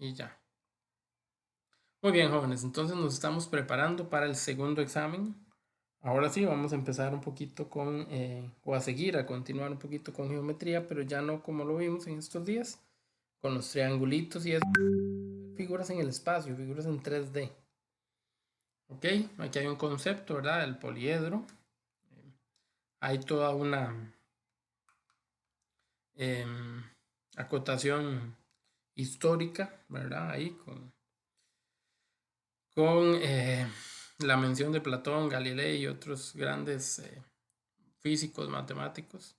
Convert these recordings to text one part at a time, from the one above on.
y ya. Muy bien, jóvenes, entonces nos estamos preparando para el segundo examen. Ahora sí, vamos a empezar un poquito con, o a seguir, a continuar un poquito con geometría, pero ya no como lo vimos en estos días, con los triangulitos y figuras en el espacio, figuras en 3D. Ok, aquí hay un concepto, ¿verdad? El poliedro. Hay toda una em, acotación histórica, ¿verdad? Ahí con la mención de Platón, Galilei y otros grandes físicos, matemáticos.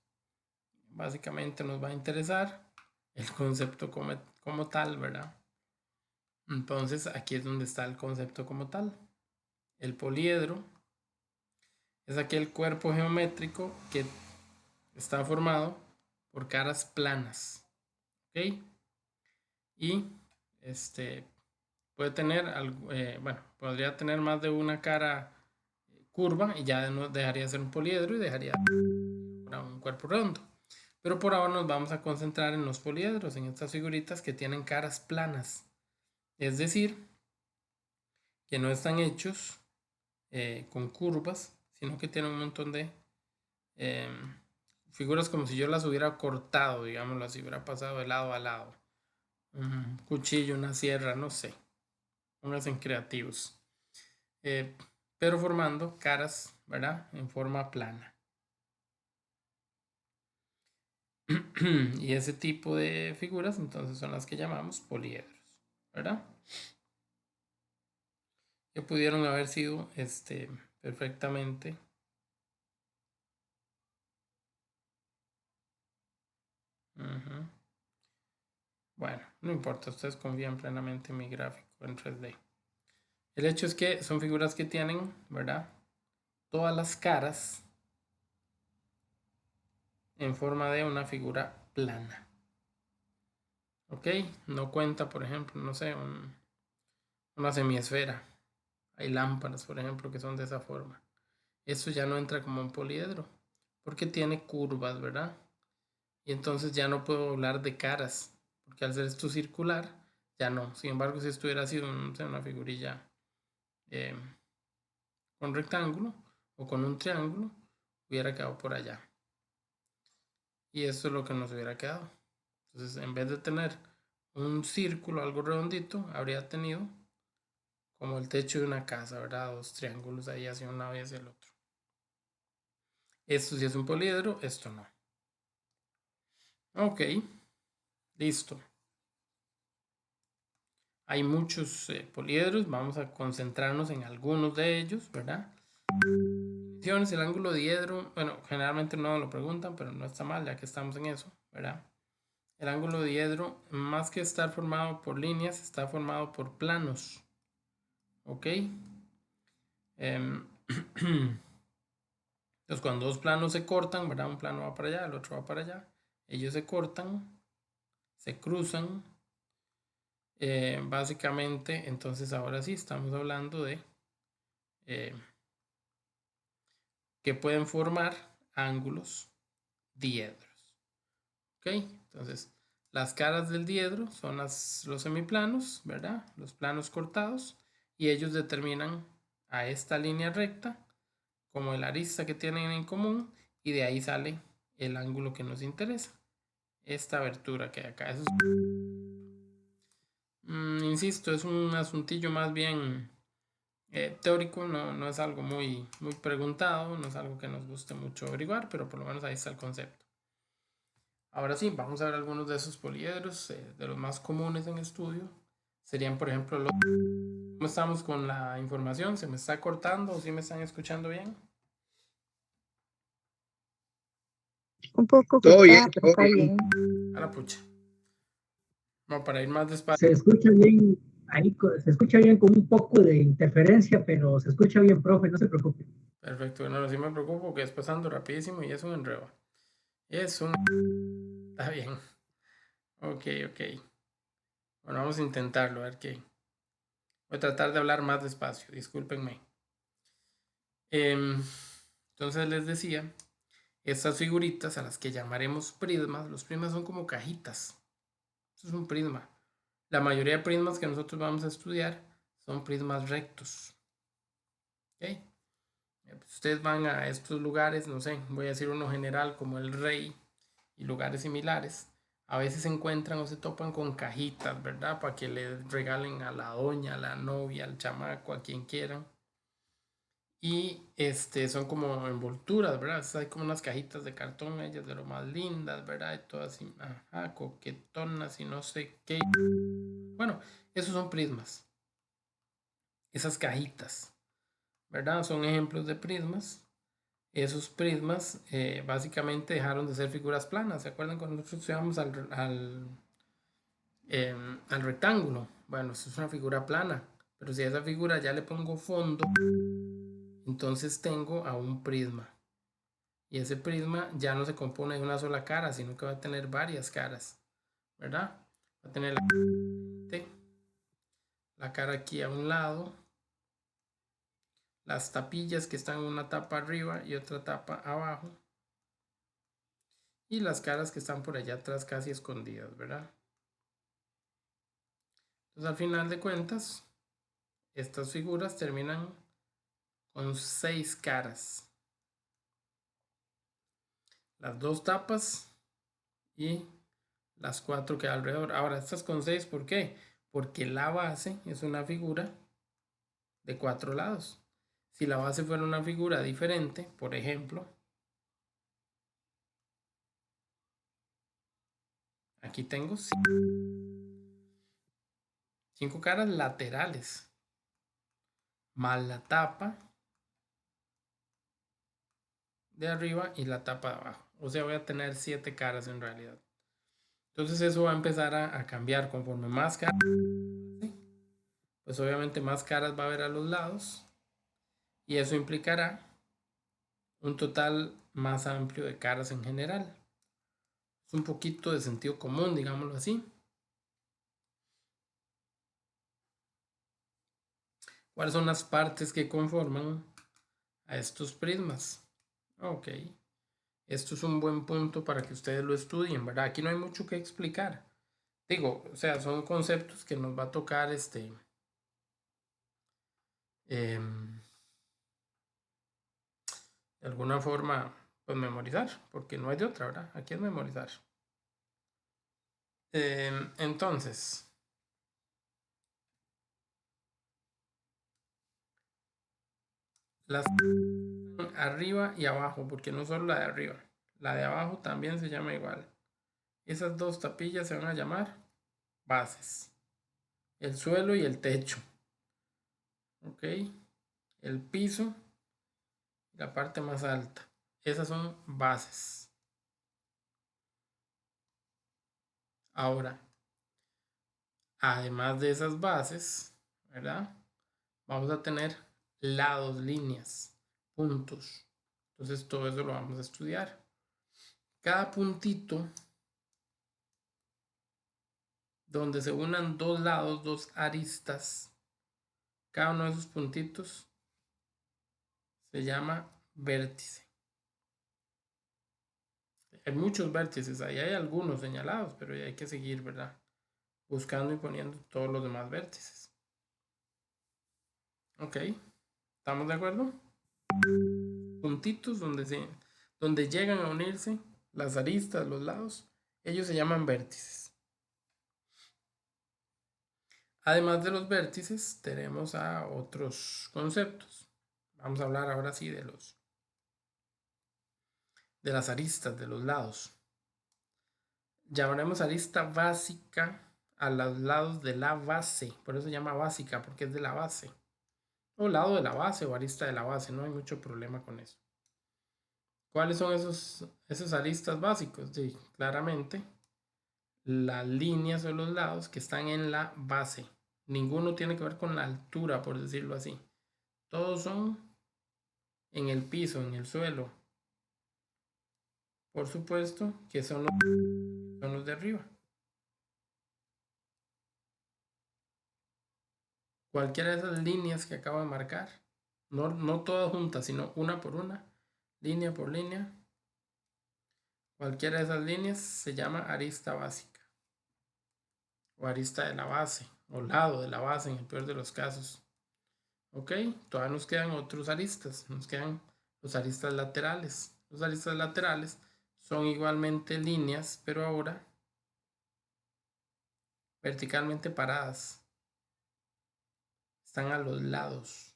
Básicamente nos va a interesar el concepto como tal, ¿verdad? Entonces aquí es donde está el concepto como tal. El poliedro es aquel cuerpo geométrico que está formado por caras planas, ¿ok? Y este puede tener, bueno, podría tener más de una cara curva y ya no dejaría de ser un poliedro y dejaría un cuerpo redondo. Pero por ahora nos vamos a concentrar en los poliedros, en estas figuritas que tienen caras planas. Es decir, que no están hechos con curvas, sino que tienen un montón de eh, figuras como si yo las hubiera cortado, digámoslo así, hubiera pasado de lado a lado. Un cuchillo, una sierra, no sé. Pónganse en creativos. Eh, pero formando caras, ¿verdad? En forma plana. Y ese tipo de figuras entonces son las que llamamos poliedros, ¿verdad? Que pudieron haber sido perfectamente. Ujú. Bueno, no importa, ustedes confían plenamente en mi gráfico en 3D. El hecho es que son figuras que tienen, ¿verdad? Todas las caras en forma de una figura plana. ¿Ok? No cuenta, por ejemplo, no sé, una semiesfera. Hay lámparas, por ejemplo, que son de esa forma. Eso ya no entra como un poliedro, porque tiene curvas, ¿verdad? Y entonces ya no puedo hablar de caras, porque al ser esto circular, ya no. Sin embargo, si esto hubiera sido una figurilla eh, con rectángulo o con un triángulo, hubiera quedado por allá. Y eso es lo que nos hubiera quedado. Entonces, en vez de tener un círculo, algo redondito, habría tenido como el techo de una casa, ¿verdad? Dos triángulos ahí hacia un lado y hacia el otro. Esto sí es un poliedro, esto no. Ok, listo. Hay muchos poliedros, vamos a concentrarnos en algunos de ellos, ¿verdad? El ángulo diedro, bueno, generalmente no lo preguntan, pero no está mal ya que estamos en eso, ¿verdad? El ángulo diedro, más que estar formado por líneas, está formado por planos, ¿ok? Em, entonces, cuando dos planos se cortan, ¿verdad? Un plano va para allá, el otro va para allá. Ellos se cortan, se cruzan. Básicamente, entonces ahora sí estamos hablando de eh, que pueden formar ángulos diedros. ¿Ok? Entonces, las caras del diedro son los semiplanos, ¿verdad? Los planos cortados. Y ellos determinan a esta línea recta como el arista que tienen en común. Y de ahí sale el ángulo que nos interesa. Esta abertura que hay acá. Eso insisto, es un asuntillo más bien teórico, no es algo muy preguntado, no es algo que nos guste mucho averiguar, pero por lo menos ahí está el concepto. Ahora sí, vamos a ver algunos de esos poliedros, de los más comunes en estudio. Serían, por ejemplo, ¿cómo estamos con la información? ¿Se me está cortando o si me están escuchando bien? Un poco Todo bien, cortada, pero todo está bien. bien. A la pucha. No, para ir más despacio. Se escucha bien, ahí se escucha bien con un poco de interferencia, pero se escucha bien, profe, no se preocupe. Perfecto, no, sí me preocupo que después ando rapidísimo y es un enredo. Es un... Está bien. Ok, ok. Bueno, vamos a intentarlo, a ver qué. Voy a tratar de hablar más despacio, discúlpenme. Entonces les decía, estas figuritas a las que llamaremos prismas, los prismas son como cajitas. Esto es un prisma. La mayoría de prismas que nosotros vamos a estudiar son prismas rectos. ¿Ok? Ustedes van a estos lugares, no sé, voy a decir uno general como el Rey y lugares similares. A veces se encuentran o se topan con cajitas, ¿verdad? Para que le regalen a la doña, a la novia, al chamaco, a quien quieran. Y son como envolturas, ¿verdad? Hay como unas cajitas de cartón, ellas de lo más lindas, ¿verdad? Y todas así, ajá, coquetonas y no sé qué. Bueno, esos son prismas. Esas cajitas, ¿verdad? Son ejemplos de prismas. Esos prismas básicamente dejaron de ser figuras planas. ¿Se acuerdan cuando nosotros estudiamos al rectángulo? Bueno, eso es una figura plana. Pero si a esa figura ya le pongo fondo, entonces tengo a un prisma. Y ese prisma ya no se compone de una sola cara, sino que va a tener varias caras, ¿verdad? Va a tener la cara aquí a un lado, las tapillas que están en una tapa arriba y otra tapa abajo, y las caras que están por allá atrás casi escondidas, ¿verdad? Entonces al final de cuentas, estas figuras terminan con 6 caras. Las 2 tapas y las 4 que hay alrededor. Ahora, estas con 6, ¿por qué? Porque la base es una figura de 4 lados. Si la base fuera una figura diferente, por ejemplo, aquí tengo 5 caras laterales, más la tapa de arriba y la tapa de abajo. O sea, voy a tener 7 caras en realidad. Entonces eso va a empezar a cambiar conforme más caras. Pues obviamente más caras va a haber a los lados. Y eso implicará un total más amplio de caras en general. Es un poquito de sentido común, digámoslo así. ¿Cuáles son las partes que conforman a estos prismas? Ok. Esto es un buen punto para que ustedes lo estudien, ¿verdad? Aquí no hay mucho que explicar. Digo, o sea, son conceptos que nos va a tocar de alguna forma, pues memorizar, porque no hay de otra, ¿verdad? Aquí es memorizar. Entonces, las arriba y abajo, porque no solo la de arriba, la de abajo también se llama igual. Esas 2 tapillas se van a llamar bases. El suelo y el techo. Ok. El piso y la parte más alta. Esas son bases. Ahora, además de esas bases, ¿verdad? Vamos a tener lados, líneas, puntos. Entonces todo eso lo vamos a estudiar. Cada puntito donde se unan 2 lados, 2 aristas, cada uno de esos puntitos se llama vértice. Hay muchos vértices, ahí hay algunos señalados, pero hay que seguir, ¿verdad? Buscando y poniendo todos los demás vértices. Ok, ¿estamos de acuerdo? Puntitos donde llegan a unirse las aristas, los lados, ellos se llaman vértices. Además de los vértices, tenemos a otros conceptos. Vamos a hablar ahora sí de las aristas, de los lados. Llamaremos arista básica a los lados de la base. Por eso se llama básica, porque es de la base. O lado de la base o arista de la base. No hay mucho problema con eso. ¿Cuáles son esos aristas básicos? Sí, claramente las líneas o los lados que están en la base. Ninguno tiene que ver con la altura, por decirlo así. Todos son en el piso, en el suelo. Por supuesto que son los de arriba. Cualquiera de esas líneas que acabo de marcar, no todas juntas, sino una por una, línea por línea. Cualquiera de esas líneas se llama arista básica. o arista de la base, o lado de la base en el peor de los casos. Ok, todavía nos quedan otros aristas, nos quedan los aristas laterales. Los aristas laterales son igualmente líneas, pero ahora verticalmente paradas. Están a los lados.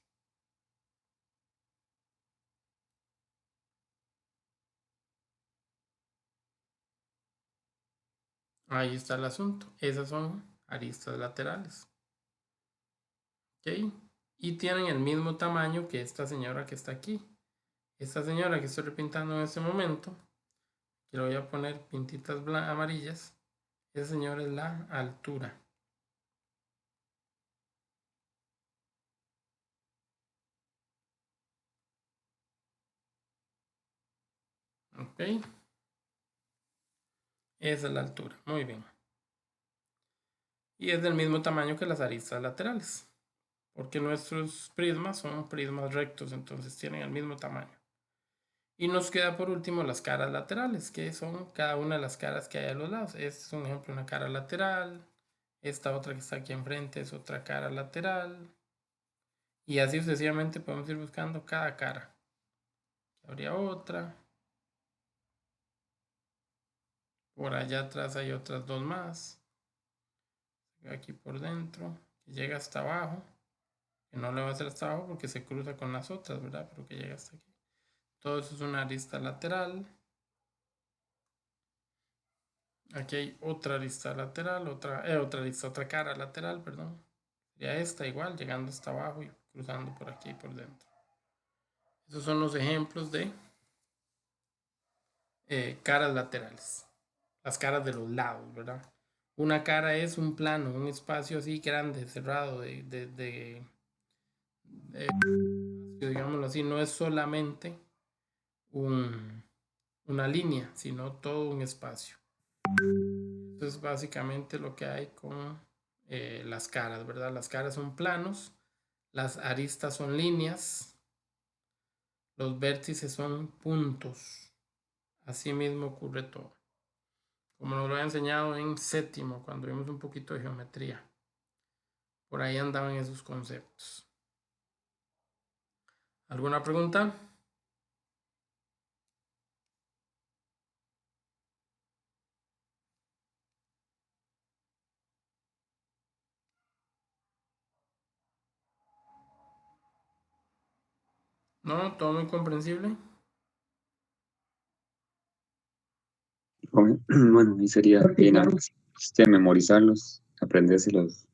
Ahí está el asunto. Esas son aristas laterales. ¿Ok? Y tienen el mismo tamaño que esta señora que está aquí. Esta señora que estoy repintando en este momento, que le voy a poner pintitas amarillas, esa señora es la altura. ¿Ok? Esa es la altura. Muy bien. Y es del mismo tamaño que las aristas laterales, porque nuestros prismas son prismas rectos, entonces tienen el mismo tamaño. Y nos queda por último las caras laterales, que son cada una de las caras que hay a los lados. Este es un ejemplo de una cara lateral. Esta otra que está aquí enfrente es otra cara lateral. Y así sucesivamente podemos ir buscando cada cara. Habría otra. Por allá atrás hay otras dos más. Aquí por dentro, que llega hasta abajo. Que no le va a hacer hasta abajo porque se cruza con las otras, ¿verdad? Pero que llega hasta aquí. Todo eso es una arista lateral. Aquí hay otra arista lateral, otra arista, otra cara lateral, perdón. Sería esta igual, llegando hasta abajo y cruzando por aquí y por dentro. Esos son los ejemplos de caras laterales. Las caras de los lados, ¿verdad? Una cara es un plano, un espacio así grande, cerrado, digámoslo así, no es solamente una línea, sino todo un espacio. Eso es básicamente lo que hay con las caras, ¿verdad? Las caras son planos, las aristas son líneas, los vértices son puntos. Así mismo ocurre todo. Como nos lo he enseñado en séptimo, cuando vimos un poquito de geometría. Por ahí andaban esos conceptos. ¿Alguna pregunta? ¿No? ¿Todo muy comprensible? Bueno, y sería Fuerte y bien claro. memorizarlos, aprendérselos.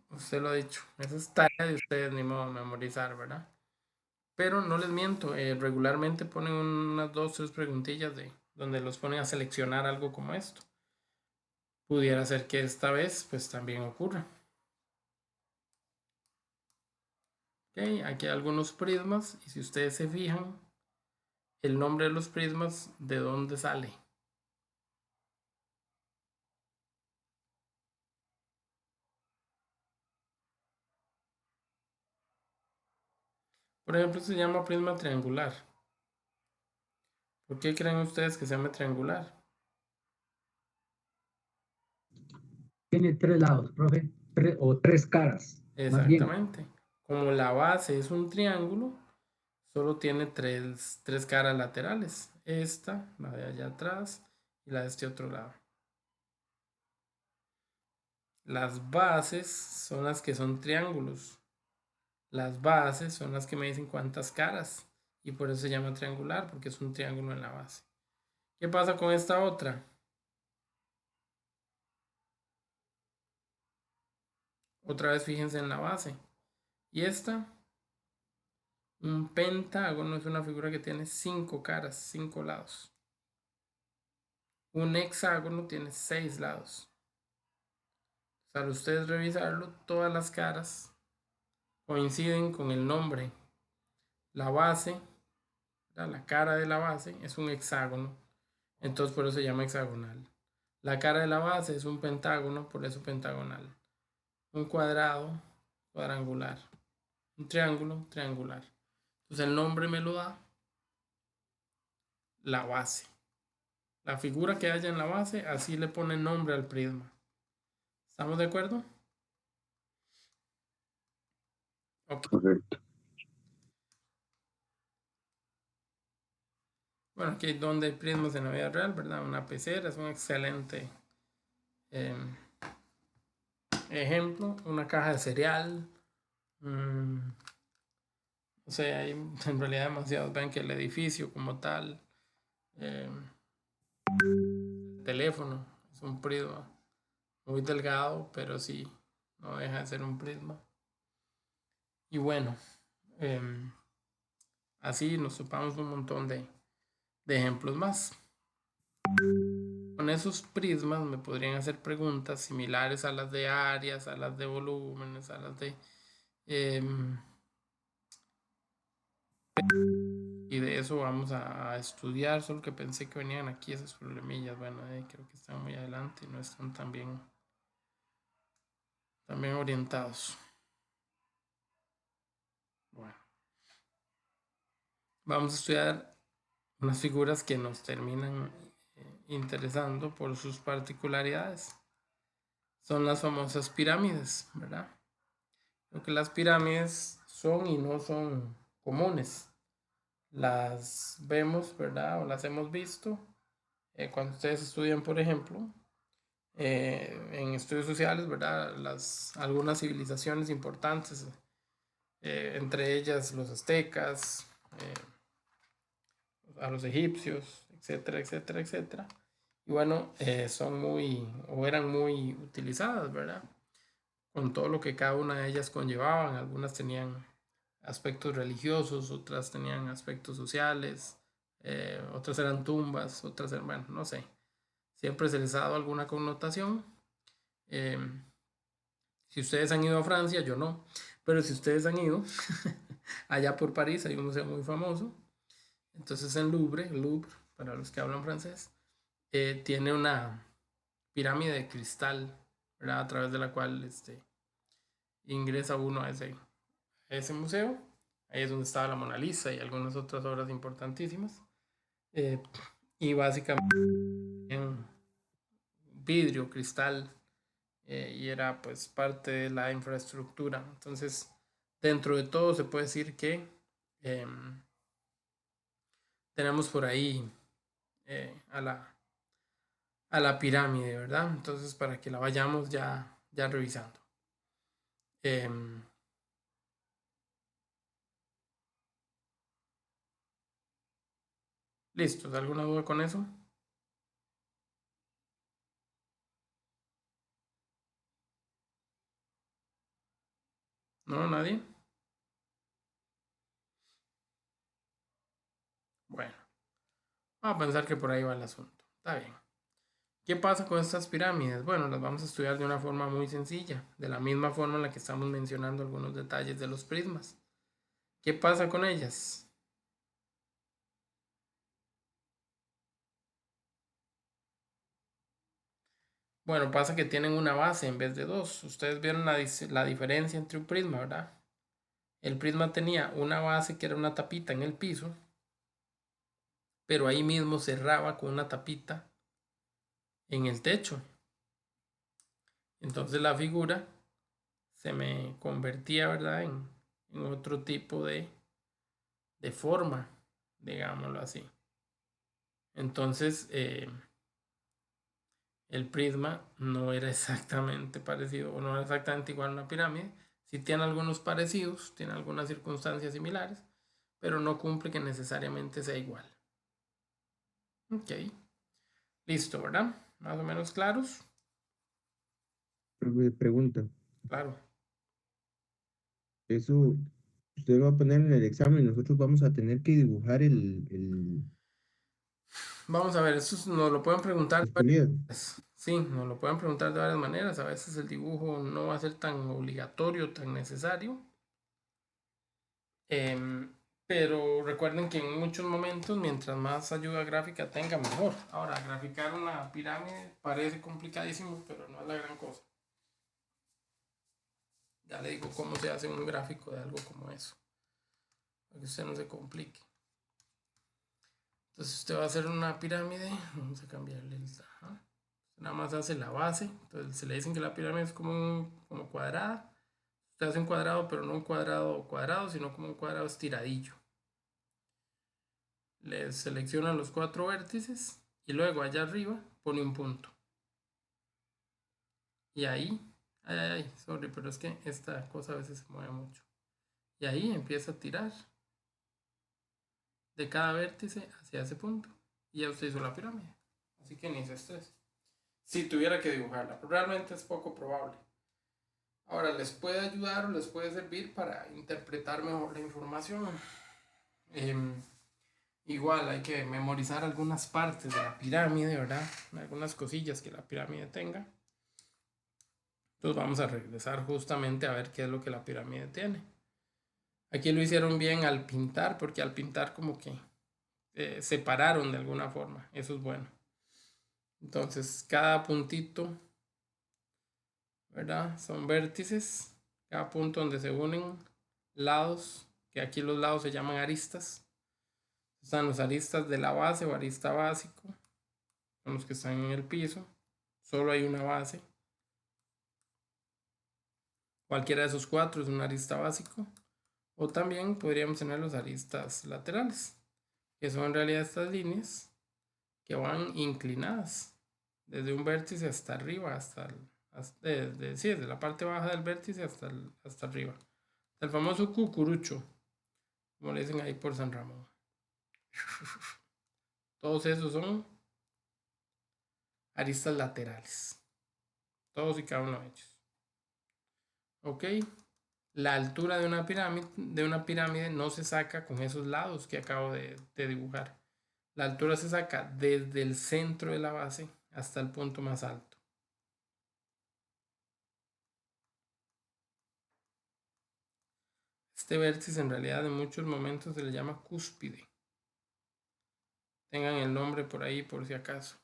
Usted lo ha dicho. Esa es tarea de ustedes, ni modo, memorizar, ¿verdad? Pero no les miento, regularmente ponen unas 2, 3 preguntillas donde los ponen a seleccionar algo como esto. Pudiera ser que esta vez pues también ocurra. Ok, aquí hay algunos prismas y si ustedes se fijan, el nombre de los prismas, ¿de dónde sale? Por ejemplo, se llama prisma triangular. ¿Por qué creen ustedes que se llama triangular? Tiene tres lados, profe, o tres caras, más bien. Exactamente. Como la base es un triángulo, solo tiene tres caras laterales. Esta, la de allá atrás y la de este otro lado. Las bases son las que son triángulos. Las bases son las que me dicen cuántas caras. Y por eso se llama triangular, porque es un triángulo en la base. ¿Qué pasa con esta otra? Otra vez fíjense en la base. Y esta, un pentágono es una figura que tiene 5 caras, 5 lados. Un hexágono tiene 6 lados. Al ustedes revisarlo, todas las caras coinciden con el nombre. La base, la cara de la base es un hexágono, entonces por eso se llama hexagonal. La cara de la base es un pentágono, por eso pentagonal. Un cuadrado, cuadrangular. Un triángulo, triangular. Entonces el nombre me lo da la base. La figura que haya en la base, así le pone nombre al prisma. ¿Estamos de acuerdo? Ok. Correcto. Bueno, aquí donde hay prismas en la vida real, ¿verdad? Una pecera es un excelente ejemplo. Una caja de cereal. O sea, hay en realidad demasiados. Ven que el edificio como tal, el teléfono, es un prisma muy delgado, pero sí, no deja de ser un prisma. Y bueno, así nos topamos un montón de ejemplos más. Con esos prismas me podrían hacer preguntas similares a las de áreas, a las de volúmenes, a las de... y de eso vamos a estudiar, solo que pensé que venían aquí esos problemillas. Bueno, creo que están muy adelante y no están tan bien orientados. Bueno, vamos a estudiar unas figuras que nos terminan interesando por sus particularidades. Son las famosas pirámides, ¿verdad? Lo que las pirámides son y no son comunes. Las vemos, ¿verdad? O las hemos visto cuando ustedes estudian, por ejemplo, en estudios sociales, ¿verdad? Algunas civilizaciones importantes, entre ellas los aztecas, a los egipcios, etcétera, etcétera, etcétera. Y bueno, son muy, o eran muy utilizadas, ¿verdad? Con todo lo que cada una de ellas conllevaban. Algunas tenían aspectos religiosos, otras tenían aspectos sociales, otras eran tumbas, otras eran, bueno, no sé. Siempre se les ha dado alguna connotación. Eh, si ustedes han ido a Francia, yo no, pero si ustedes han ido, allá por París hay un museo muy famoso. Entonces en Louvre, para los que hablan francés, tiene una pirámide de cristal, ¿verdad? A través de la cual ingresa uno a ese museo. Ahí es donde estaba la Mona Lisa y algunas otras obras importantísimas. Y básicamente en vidrio, cristal, y era pues parte de la infraestructura. Entonces, dentro de todo se puede decir que tenemos por ahí a la pirámide, ¿verdad? Entonces, para que la vayamos ya revisando. ¿Listos? ¿Alguna duda con eso? ¿No? ¿Nadie? Bueno, vamos a pensar que por ahí va el asunto. Está bien. ¿Qué pasa con estas pirámides? Bueno, las vamos a estudiar de una forma muy sencilla, de la misma forma en la que estamos mencionando algunos detalles de los prismas. ¿Qué pasa con ellas? Bueno, pasa que tienen una base en vez de dos. Ustedes vieron la diferencia entre un prisma, ¿verdad? El prisma tenía una base que era una tapita en el piso, pero ahí mismo cerraba con una tapita en el techo. Entonces la figura se me convertía, ¿verdad? En otro tipo de forma, digámoslo así. Entonces, el prisma no era exactamente parecido o no era exactamente igual a una pirámide. Sí tiene algunos parecidos, tiene algunas circunstancias similares, pero no cumple que necesariamente sea igual. Ok, listo, ¿verdad? Más o menos claros. Pregunta, Claro. eso usted lo va a poner en el examen, nosotros vamos a tener que dibujar Vamos a ver, eso nos lo pueden preguntar de las varias polidas. maneras. Sí, nos lo pueden preguntar de varias maneras. A veces el dibujo no va a ser tan obligatorio, tan necesario. Em, pero recuerden que en muchos momentos, mientras más ayuda gráfica tenga, mejor. Ahora, graficar una pirámide parece complicadísimo, pero no es la gran cosa. Ya le digo cómo se hace un gráfico de algo como eso, para que usted no se complique. Entonces usted va a hacer una pirámide, vamos a cambiarle el... Ajá. Nada más hace la base. Entonces se le dicen que la pirámide es como cuadrada. Usted hace un cuadrado, pero no un cuadrado cuadrado, sino como un cuadrado estiradillo. Le selecciona los 4 vértices y luego allá arriba pone un punto. Y ahí, sorry, pero es que esta cosa a veces se mueve mucho. Y ahí empieza a tirar de cada vértice hacia ese punto. Y ya usted hizo la pirámide. Así que ni se estrese. Si tuviera que dibujarla, pero realmente es poco probable. Ahora, les puede ayudar o les puede servir para interpretar mejor la información. Igual hay que memorizar algunas partes de la pirámide, ¿verdad? Algunas cosillas que la pirámide tenga. Entonces vamos a regresar justamente a ver qué es lo que la pirámide tiene. Aquí lo hicieron bien al pintar, porque al pintar como que separaron de alguna forma. Eso es bueno. Entonces cada puntito, ¿verdad? Son vértices. Cada punto donde se unen lados, que aquí los lados se llaman aristas. Están los aristas de la base o arista básico, son los que están en el piso. Solo hay una base. Cualquiera de esos 4 es un arista básico. O también podríamos tener los aristas laterales, que son en realidad estas líneas que van inclinadas desde un vértice hasta arriba, desde la parte baja del vértice hasta arriba. El famoso cucurucho, como le dicen ahí por San Ramón. Todos esos son aristas laterales. Todos y cada uno de ellos. Ok. La altura de una pirámide no se saca con esos lados que acabo de dibujar. La altura se saca desde el centro de la base hasta el punto más alto. Este vértice en realidad en muchos momentos se le llama cúspide. Tengan el nombre por ahí por si acaso.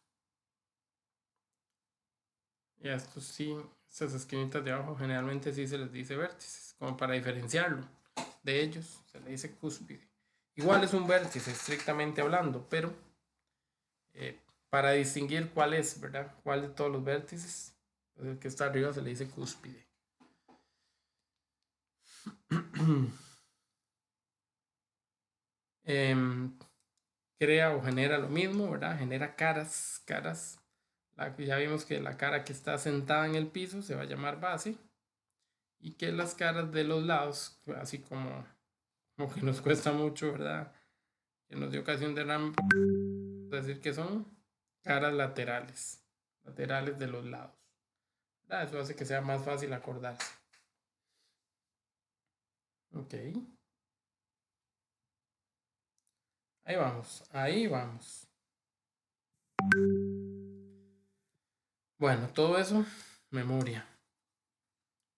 Y a estos sí, estas esquinitas de abajo generalmente sí se les dice vértices, como para diferenciarlo de ellos, se le dice cúspide. Igual es un vértice estrictamente hablando, pero para distinguir cuál es, ¿verdad? Cuál de todos los vértices, pues el que está arriba se le dice cúspide. Crea o genera lo mismo, ¿verdad? Genera caras. Ya vimos que la cara que está sentada en el piso se va a llamar base. Y que las caras de los lados, así como que nos cuesta mucho, ¿verdad? Que nos dio ocasión de decir que son caras laterales de los lados. ¿Verdad? Eso hace que sea más fácil acordarse. Ok. Ahí vamos. Bueno, todo eso, memoria.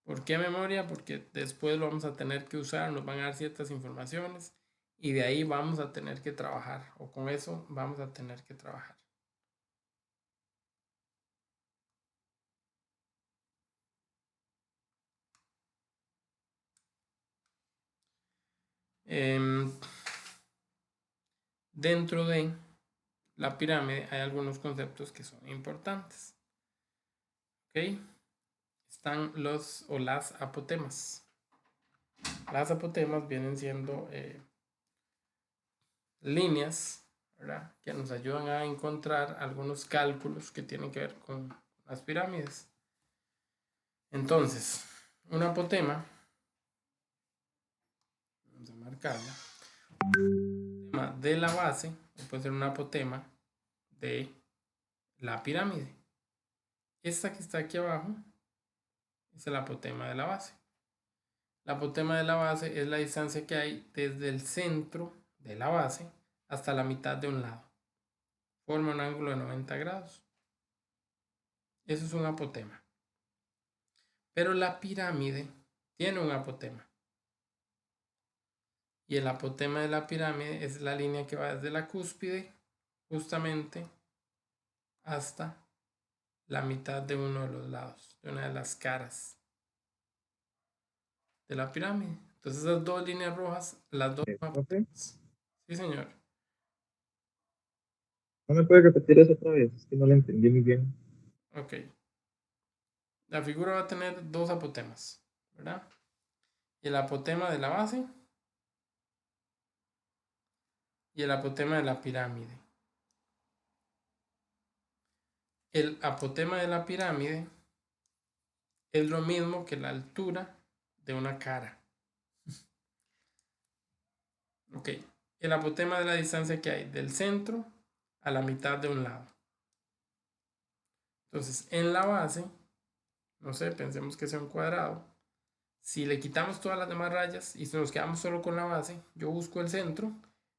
¿Por qué memoria? Porque después lo vamos a tener que usar, nos van a dar ciertas informaciones y de ahí vamos a tener que trabajar, o con eso vamos a tener que trabajar. Dentro de la pirámide hay algunos conceptos que son importantes. ¿Ok? Están los o las apotemas. Las apotemas vienen siendo líneas, ¿verdad? Que nos ayudan a encontrar algunos cálculos que tienen que ver con las pirámides. Entonces, un apotema, vamos a marcarla, un apotema de la base, o puede ser un apotema de la pirámide. Esta que está aquí abajo es el apotema de la base. El apotema de la base es la distancia que hay desde el centro de la base hasta la mitad de un lado. Forma un ángulo de 90 grados. Eso es un apotema. Pero la pirámide tiene un apotema. Y el apotema de la pirámide es la línea que va desde la cúspide justamente hasta la mitad de uno de los lados, de una de las caras de la pirámide. Entonces esas dos líneas rojas, las dos son apotemas. Sí, señor. ¿No me puede repetir eso otra vez? Es que no lo entendí muy bien. Ok. La figura va a tener dos apotemas, ¿verdad? El apotema de la base y el apotema de la pirámide. El apotema de la pirámide es lo mismo que la altura de una cara. Ok. El apotema de la distancia que hay del centro a la mitad de un lado. Entonces, en la base, no sé, pensemos que sea un cuadrado. Si le quitamos todas las demás rayas y nos quedamos solo con la base, yo busco el centro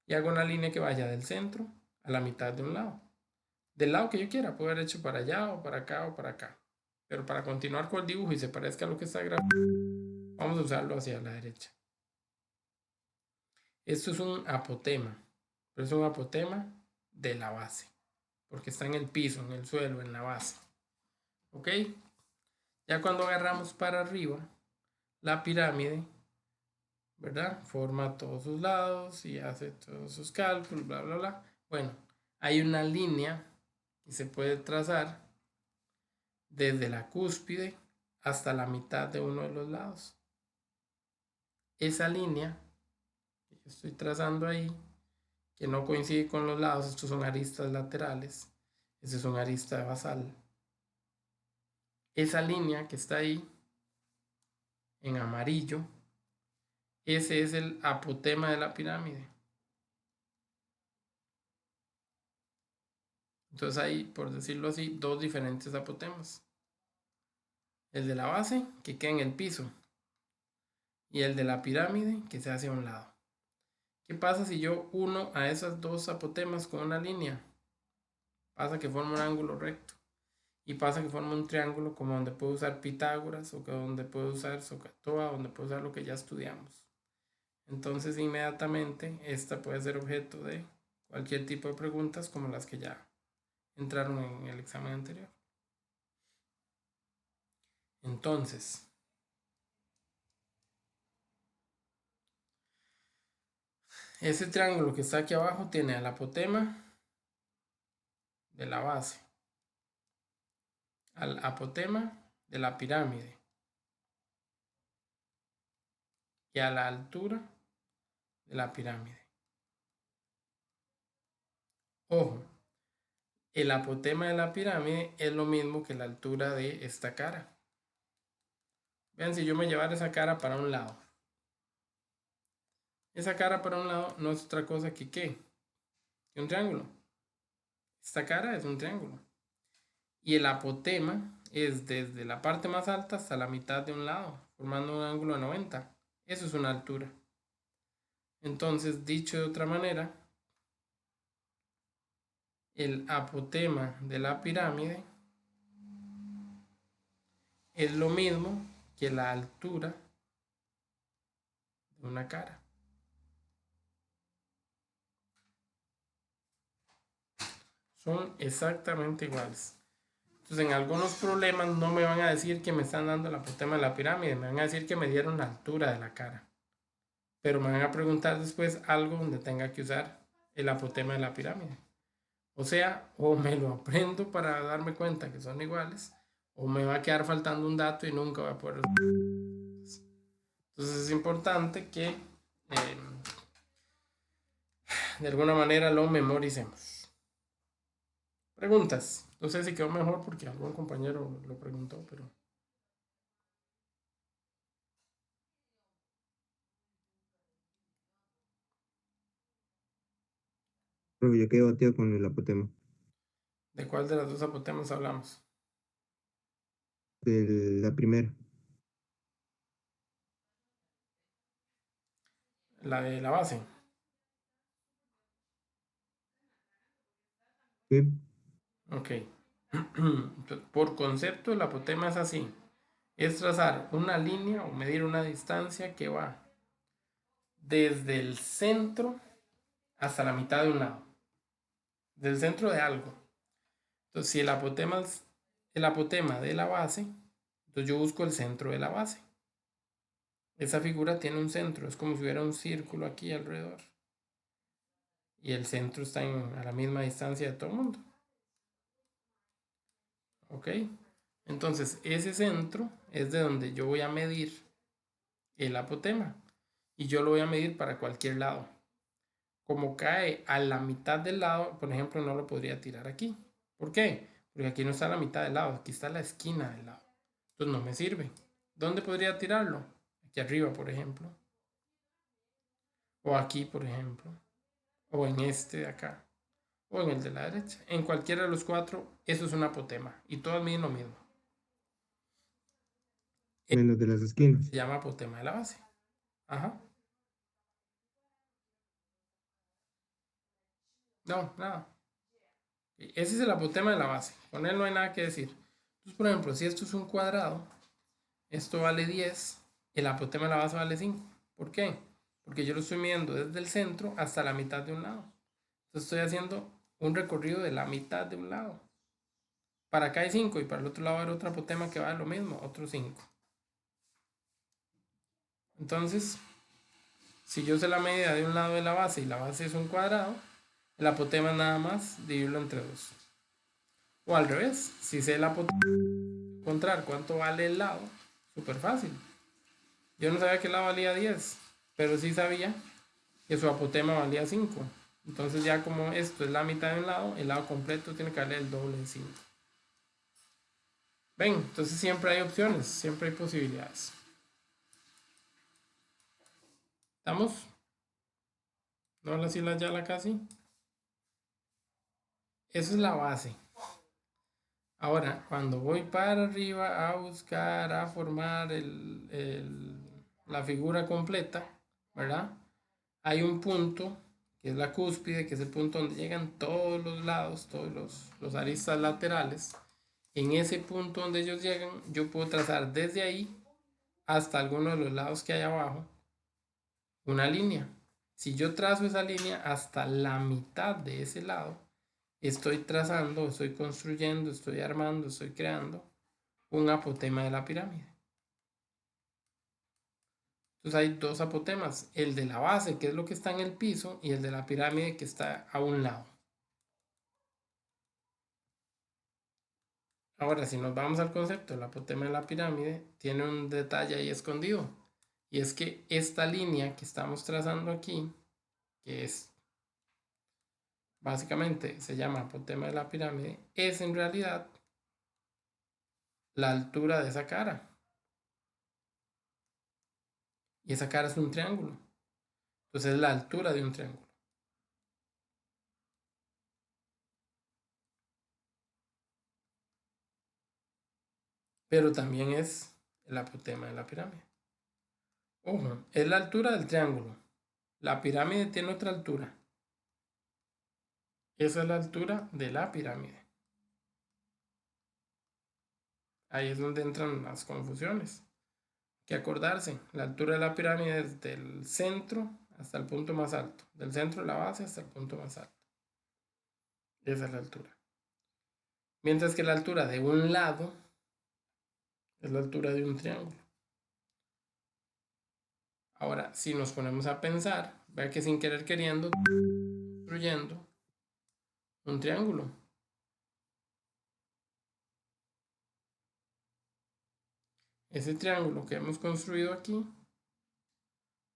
y hago una línea que vaya del centro a la mitad de un lado. Del lado que yo quiera, puedo haber hecho para allá o para acá o para acá. Pero para continuar con el dibujo y se parezca a lo que está grabado, vamos a usarlo hacia la derecha. Esto es un apotema, pero es un apotema de la base, porque está en el piso, en el suelo, en la base. ¿Ok? Ya cuando agarramos para arriba, la pirámide, ¿verdad? Forma todos sus lados y hace todos sus cálculos, bla, bla, bla. Bueno, hay una línea que se puede trazar desde la cúspide hasta la mitad de uno de los lados. Esa línea que yo estoy trazando ahí, que no coincide con los lados, estos son aristas laterales, este es un arista basal. Esa línea que está ahí en amarillo, ese es el apotema de la pirámide. Entonces hay, por decirlo así, dos diferentes apotemas. El de la base, que queda en el piso, y el de la pirámide, que se hace a un lado. ¿Qué pasa si yo uno a esas dos apotemas con una línea? Pasa que forma un ángulo recto. Y pasa que forma un triángulo como donde puedo usar Pitágoras, o donde puedo usar SOHCAHTOA, donde puedo usar lo que ya estudiamos. Entonces inmediatamente esta puede ser objeto de cualquier tipo de preguntas como las que ya entraron en el examen anterior. Entonces, ese triángulo que está aquí abajo tiene al apotema de la base, al apotema de la pirámide y a la altura de la pirámide. Ojo, el apotema de la pirámide es lo mismo que la altura de esta cara. Vean, si yo me llevara esa cara para un lado. Esa cara para un lado no es otra cosa que ¿qué? Que un triángulo. Esta cara es un triángulo. Y el apotema es desde la parte más alta hasta la mitad de un lado, formando un ángulo de 90. Eso es una altura. Entonces, dicho de otra manera, el apotema de la pirámide es lo mismo que la altura de una cara. Son exactamente iguales. Entonces, en algunos problemas no me van a decir que me están dando el apotema de la pirámide, me van a decir que me dieron la altura de la cara. Pero me van a preguntar después algo donde tenga que usar el apotema de la pirámide. O sea, o me lo aprendo para darme cuenta que son iguales, o me va a quedar faltando un dato y nunca voy a poder. Entonces es importante que de alguna manera lo memoricemos. Preguntas. No sé si quedó mejor porque algún compañero lo preguntó, pero... Pero yo quedé batido con el apotema. ¿De cuál de las dos apotemas hablamos? De la primera. La de la base. Sí. Ok. Por concepto, el apotema es así. Es trazar una línea o medir una distancia que va desde el centro hasta la mitad de un lado. Del centro de algo. Entonces, si el apotema es el apotema de la base, entonces yo busco el centro de la base. Esa figura tiene un centro, es como si hubiera un círculo aquí alrededor. Y el centro está a la misma distancia de todo el mundo. ¿Ok? Entonces, ese centro es de donde yo voy a medir el apotema. Y yo lo voy a medir para cualquier lado. Como cae a la mitad del lado, por ejemplo, no lo podría tirar aquí. ¿Por qué? Porque aquí no está la mitad del lado, aquí está la esquina del lado. Entonces no me sirve. ¿Dónde podría tirarlo? Aquí arriba, por ejemplo. O aquí, por ejemplo. O en este de acá. O en el de la derecha. En cualquiera de los cuatro, eso es un apotema. Y todos miden lo mismo. Menos de las esquinas. Se llama apotema de la base. Ajá. No, nada. Ese es el apotema de la base. Con él no hay nada que decir. Entonces, por ejemplo, si esto es un cuadrado, esto vale 10, el apotema de la base vale 5. ¿Por qué? Porque yo lo estoy midiendo desde el centro hasta la mitad de un lado. Entonces estoy haciendo un recorrido de la mitad de un lado. Para acá hay 5 y para el otro lado hay otro apotema que vale lo mismo, otro 5. Entonces, si yo sé la medida de un lado de la base y la base es un cuadrado, el apotema es nada más dividirlo entre 2. O al revés, si sé el apotema, encontrar cuánto vale el lado, súper fácil. Yo no sabía que el lado valía 10, pero sí sabía que su apotema valía 5. Entonces ya como esto es la mitad de un lado, el lado completo tiene que valer el doble de 5. Ven, entonces siempre hay opciones, siempre hay posibilidades. ¿Estamos? ¿No la sí la ya la casi? Eso es la base. Ahora, cuando voy para arriba a buscar, a formar la figura completa, ¿verdad? Hay un punto, que es la cúspide, que es el punto donde llegan todos los lados, todos los aristas laterales. En ese punto donde ellos llegan, yo puedo trazar desde ahí hasta alguno de los lados que hay abajo una línea. Si yo trazo esa línea hasta la mitad de ese lado, estoy trazando, estoy construyendo, estoy armando, estoy creando un apotema de la pirámide. Entonces hay dos apotemas, el de la base, que es lo que está en el piso, y el de la pirámide, que está a un lado. Ahora, si nos vamos al concepto del apotema de la pirámide, tiene un detalle ahí escondido. Y es que esta línea que estamos trazando aquí, que es básicamente se llama apotema de la pirámide, es en realidad la altura de esa cara. Y esa cara es un triángulo. Entonces es la altura de un triángulo. Pero también es el apotema de la pirámide. Ojo, es la altura del triángulo. La pirámide tiene otra altura. Esa es la altura de la pirámide. Ahí es donde entran las confusiones. Hay que acordarse, la altura de la pirámide es del centro hasta el punto más alto. Del centro de la base hasta el punto más alto. Esa es la altura. Mientras que la altura de un lado es la altura de un triángulo. Ahora, si nos ponemos a pensar, vea que sin querer queriendo, construyendo un triángulo. Ese triángulo que hemos construido aquí,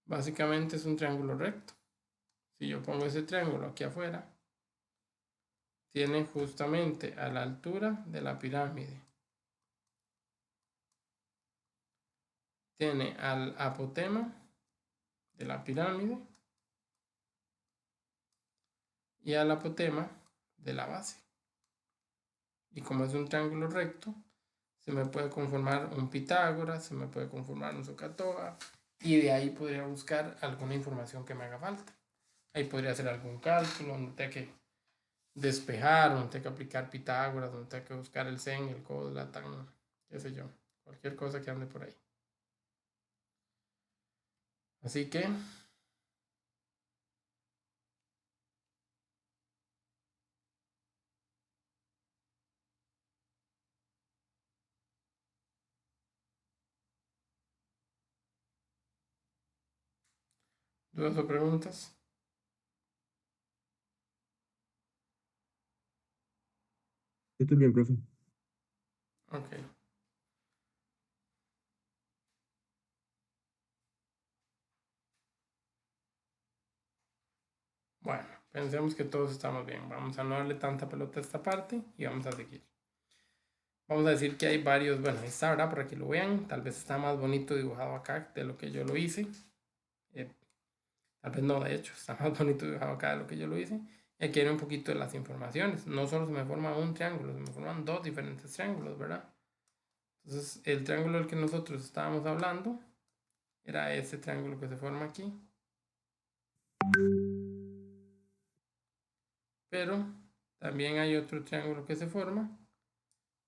básicamente es un triángulo recto. Si yo pongo ese triángulo aquí afuera, tiene justamente a la altura de la pirámide. Tiene al apotema de la pirámide y al apotema de la base. Y como es un triángulo recto, se me puede conformar un Pitágoras, se me puede conformar un SOHCAHTOA, y de ahí podría buscar alguna información que me haga falta. Ahí podría hacer algún cálculo donde tenga que despejar, donde tenga que aplicar Pitágoras, donde tenga que buscar el sen, el codo, la tan, qué sé yo, cualquier cosa que ande por ahí. Así que ¿dudas o preguntas? Estoy bien, profe. Ok. Bueno, pensemos que todos estamos bien. Vamos a no darle tanta pelota a esta parte y vamos a seguir. Vamos a decir que hay varios, bueno, ahí está, ¿verdad? Para que lo vean. Tal vez está más bonito dibujado acá de lo que yo lo hice. Tal vez no, de hecho, está más bonito dibujado acá de lo que yo lo hice. Y aquí hay un poquito de las informaciones. No solo se me forma un triángulo, se me forman dos diferentes triángulos, ¿verdad? Entonces, el triángulo del que nosotros estábamos hablando era este triángulo que se forma aquí. Pero también hay otro triángulo que se forma,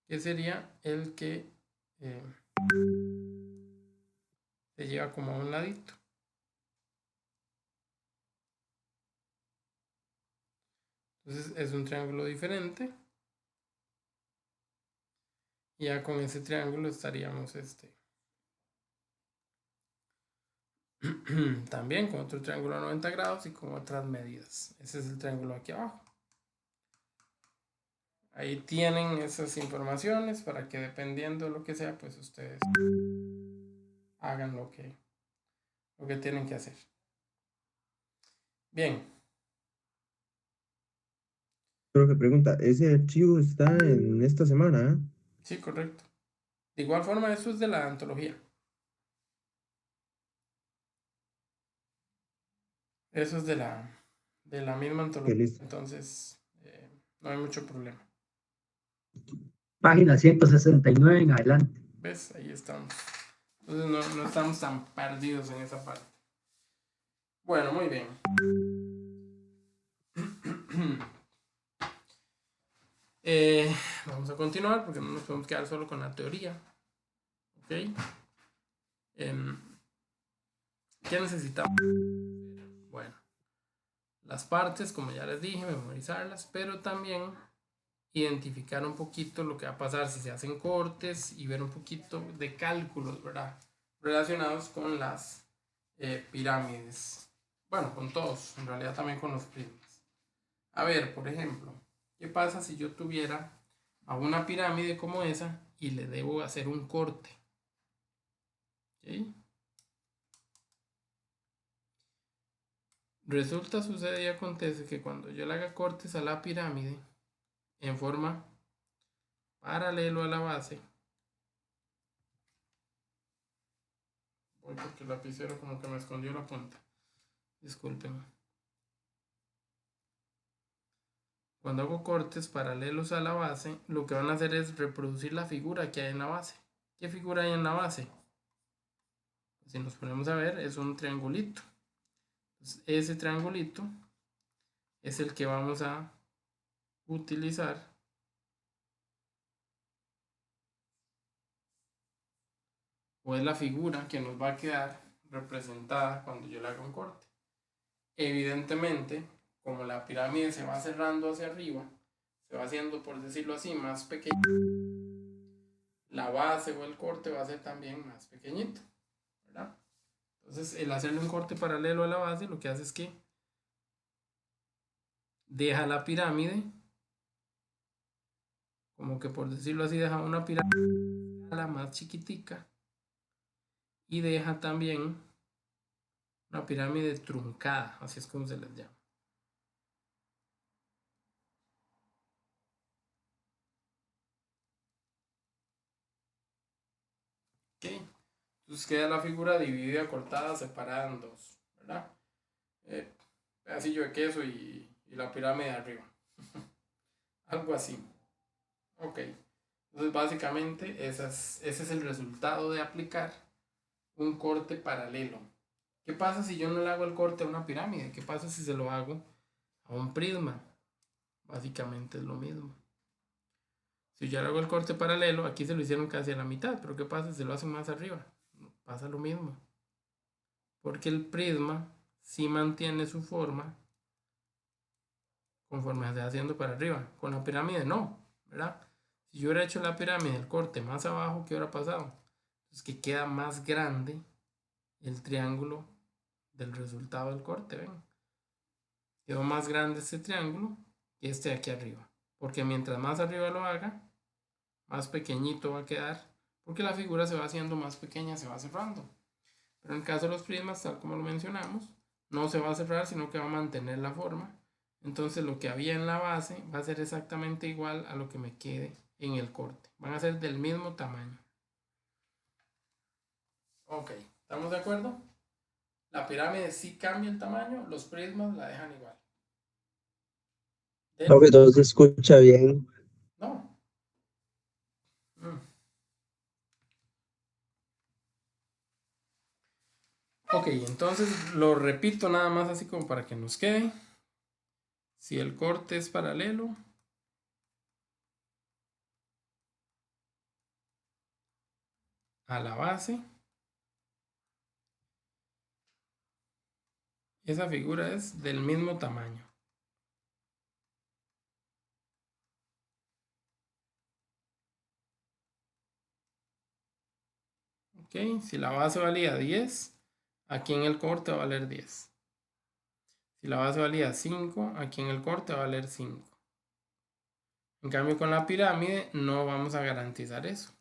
que sería el que se lleva como a un ladito. Entonces es un triángulo diferente. Y ya con ese triángulo estaríamos también con otro triángulo a 90 grados y con otras medidas. Ese es el triángulo aquí abajo. Ahí tienen esas informaciones para que dependiendo de lo que sea, pues ustedes hagan lo que tienen que hacer. Bien. Creo que pregunta, ¿ese archivo está en esta semana? Sí, correcto. De igual forma, eso es de la antología. Eso es de la misma antología. Listo. Entonces, no hay mucho problema. Página 169 en adelante. ¿Ves? Ahí estamos. Entonces no estamos tan perdidos en esa parte. Bueno, muy bien. Vamos a continuar porque no nos podemos quedar solo con la teoría. ¿Ok? ¿Qué necesitamos? Bueno, las partes, como ya les dije, memorizarlas, pero también identificar un poquito lo que va a pasar si se hacen cortes y ver un poquito de cálculos, ¿verdad? Relacionados con las pirámides. Bueno, con todos, en realidad también con los prismas. A ver, por ejemplo, ¿qué pasa si yo tuviera a una pirámide como esa y le debo hacer un corte? ¿Ok? Resulta, sucede y acontece que cuando yo le haga cortes a la pirámide en forma paralelo a la base, voy porque el lapicero como que me escondió la punta, disculpen. Cuando hago cortes paralelos a la base, lo que van a hacer es reproducir la figura que hay en la base. ¿Qué figura hay en la base? Si nos ponemos a ver, es un triangulito. Entonces, ese triangulito es el que vamos a utilizar o es la figura que nos va a quedar representada cuando yo le haga un corte. Evidentemente, como la pirámide se va cerrando hacia arriba, se va haciendo, por decirlo así, más pequeño, la base o el corte va a ser también más pequeñito, ¿verdad? Entonces, el hacerle un corte paralelo a la base lo que hace es que deja la pirámide, como que por decirlo así, deja una pirámide más chiquitica y deja también una pirámide truncada, así es como se les llama. ¿Ok? Entonces queda la figura dividida, cortada, separada en dos, ¿verdad? Pedacillo de queso y la pirámide de arriba. Algo así. Ok. Entonces básicamente ese es el resultado de aplicar un corte paralelo. ¿Qué pasa si yo no le hago el corte a una pirámide? ¿Qué pasa si se lo hago a un prisma? Básicamente es lo mismo. Si yo le hago el corte paralelo, aquí se lo hicieron casi a la mitad, pero ¿qué pasa si se lo hacen más arriba? Pasa lo mismo. Porque el prisma sí mantiene su forma conforme se va haciendo para arriba. Con la pirámide no, ¿verdad? Si yo hubiera hecho la pirámide, el corte más abajo, ¿qué hubiera pasado? Pues que queda más grande el triángulo del resultado del corte, ¿ven? Quedó más grande este triángulo que este de aquí arriba. Porque mientras más arriba lo haga, más pequeñito va a quedar, porque la figura se va haciendo más pequeña, se va cerrando. Pero en el caso de los prismas, tal como lo mencionamos, no se va a cerrar, sino que va a mantener la forma. Entonces lo que había en la base va a ser exactamente igual a lo que me quede en el corte. Van a ser del mismo tamaño. Ok, ¿estamos de acuerdo? La pirámide sí cambia el tamaño, los prismas la dejan igual. Profe, todo se escucha bien. No. Ok, entonces lo repito nada más así como para que nos quede. Si el corte es paralelo, a la base, esa figura es del mismo tamaño. Ok, si la base valía 10, aquí en el corte va a valer 10. Si la base valía 5, aquí en el corte va a valer 5. En cambio con la pirámide no vamos a garantizar eso.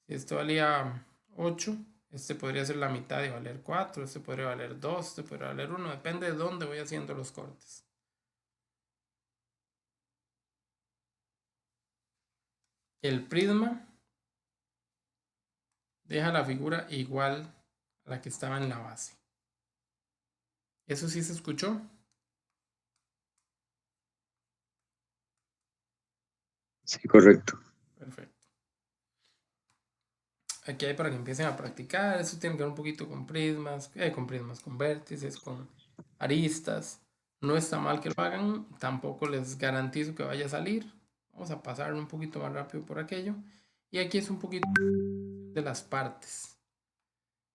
Si esto valía 8, este podría ser la mitad y valer 4, este podría valer 2, este podría valer 1, depende de dónde voy haciendo los cortes. El prisma deja la figura igual a la que estaba en la base. ¿Eso sí se escuchó? Sí, correcto. Perfecto. Aquí hay para que empiecen a practicar. Eso tiene que ver un poquito con prismas, con vértices, con aristas. No está mal que lo hagan. Tampoco les garantizo que vaya a salir. Vamos a pasar un poquito más rápido por aquello. Y aquí es un poquito de las partes.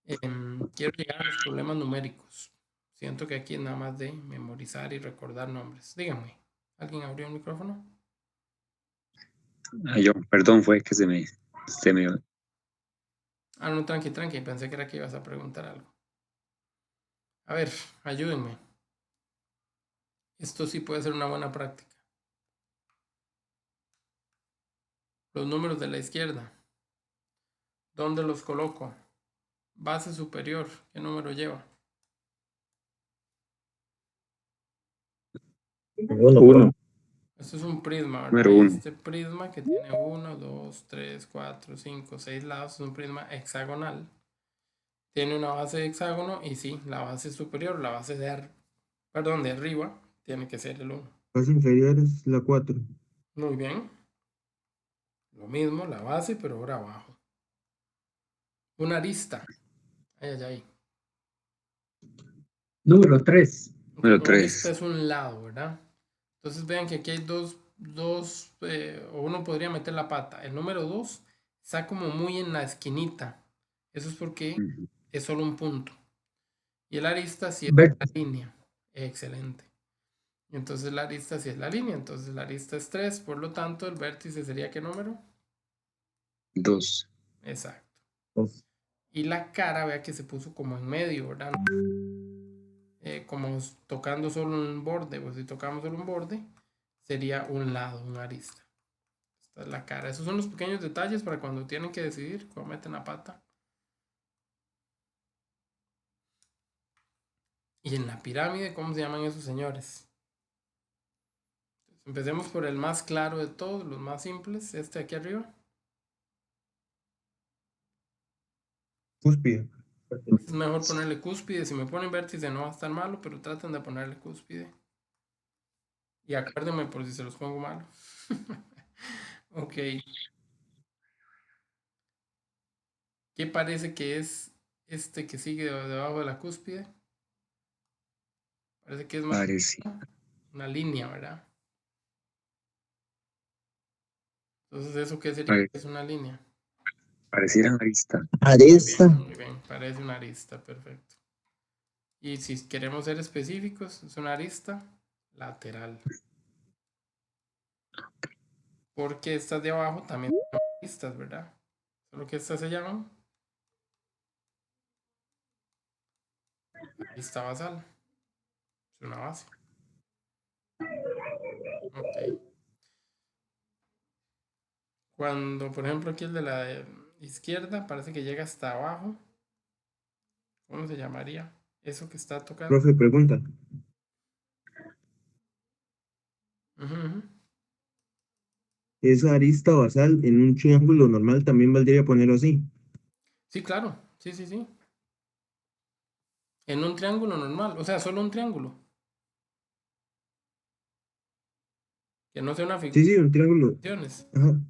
Quiero llegar a los problemas numéricos. Siento que aquí es nada más de memorizar y recordar nombres. Díganme, ¿alguien abrió el micrófono? Yo, perdón, fue que se me, Ah, no, tranqui, tranqui. Pensé que era que ibas a preguntar algo. A ver, ayúdenme. Esto sí puede ser una buena práctica. Los números de la izquierda. ¿Dónde los coloco? Base superior. ¿Qué número lleva? uno, Esto es un prisma, ¿verdad? número Y 1. este prisma que tiene 1, 2, 3, 4, 5, 6 lados es un prisma hexagonal. Tiene una base de hexágono y sí, la base superior, la base de arriba, tiene que ser el 1. Base inferior es la 4. Muy bien. Lo mismo, la base, pero ahora abajo. Una arista. Ay, ay, ay. Número 3. Ok, Número una arista 3. es un lado, ¿verdad? Entonces vean que aquí hay o uno podría meter la pata. El número 2 está como muy en la esquinita. Eso es porque es solo un punto. Y el arista sí es la línea. Excelente. Entonces la arista sí es la línea. Entonces la arista es 3. Por lo tanto, el vértice sería ¿qué número? 2. Exacto. Y la cara, vea que se puso como en medio, ¿verdad? Como tocando solo un borde. Pues si tocamos solo un borde, sería un lado, una arista. Esta es la cara. Esos son los pequeños detalles para cuando tienen que decidir cómo meten la pata. Y en la pirámide, ¿cómo se llaman esos señores? Entonces, empecemos por el más claro de todos, los más simples, este aquí arriba. Cúspide. Es mejor ponerle cúspide. Si me ponen vértice no va a estar malo, pero traten de ponerle cúspide. Y acuérdenme por si se los pongo malo. Ok. ¿Qué parece que es este que sigue debajo de la cúspide? Parece que es más Parece, una línea, ¿verdad? Entonces, ¿eso qué sería? pare- Es una línea. pareciera arista. Arista. Muy bien, parece una arista, perfecto. Y si queremos ser específicos, es una arista lateral. Porque estas de abajo también son aristas, ¿verdad? Solo que estas se llaman arista basal. Es una base. Ok. Cuando, por ejemplo, aquí el de la izquierda parece que llega hasta abajo. ¿Cómo se llamaría? Eso que está tocando. Profe, pregunta. Ujú, ujú. Esa arista basal en un triángulo normal también valdría ponerlo así. Sí, claro. Sí, sí, sí. En un triángulo normal. O sea, solo un triángulo. Que no sea una figura Sí, sí, un triángulo. de dimensiones. Ajá.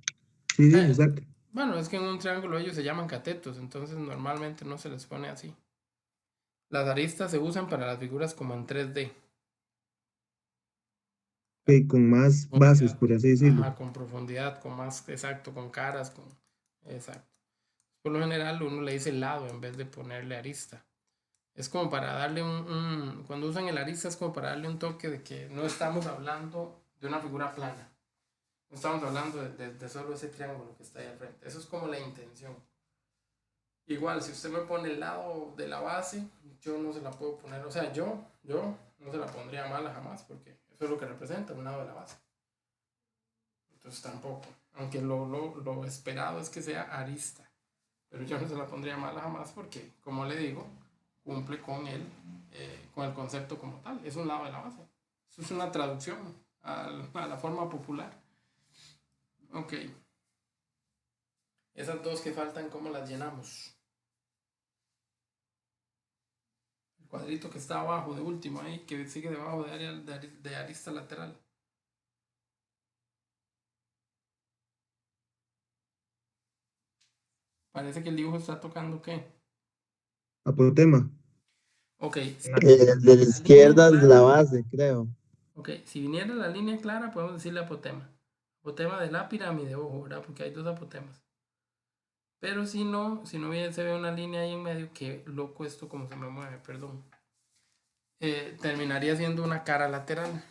Sí, sí, Eh, exacto. bueno, es que en un triángulo ellos se llaman catetos, entonces normalmente no se les pone así. Las aristas se usan para las figuras como en 3D. Ok, con más bases, Profundidad. por así decirlo. Ajá, con profundidad, con más, exacto, con caras, con... Exacto. Por lo general uno le dice lado en vez de ponerle arista. Es como para darle cuando usan el arista es como para darle un toque de que no estamos hablando de una figura plana. No estamos hablando de solo ese triángulo que está ahí al frente. Eso es como la intención. Igual, si usted me pone el lado de la base, yo no se la puedo poner. O sea, yo no se la pondría mala jamás porque eso es lo que representa un lado de la base. Entonces tampoco. Aunque lo esperado es que sea arista. Pero yo no se la pondría mala jamás porque, como le digo, cumple con el concepto como tal. Es un lado de la base. Eso es una traducción a la forma popular. Ok. Esas dos que faltan, ¿cómo las llenamos? El cuadrito que está abajo de último ahí, que sigue debajo de arista lateral. Parece que el dibujo está tocando ¿qué? Apotema. Ok, si El de la la línea izquierda es la clara, base, creo. ok, si viniera la línea clara, podemos decirle apotema. Apotema de la pirámide, ojo, ¿verdad? Porque hay dos apotemas. Pero si no se ve una línea ahí en medio, qué loco esto como se me mueve, perdón. Terminaría siendo una cara lateral.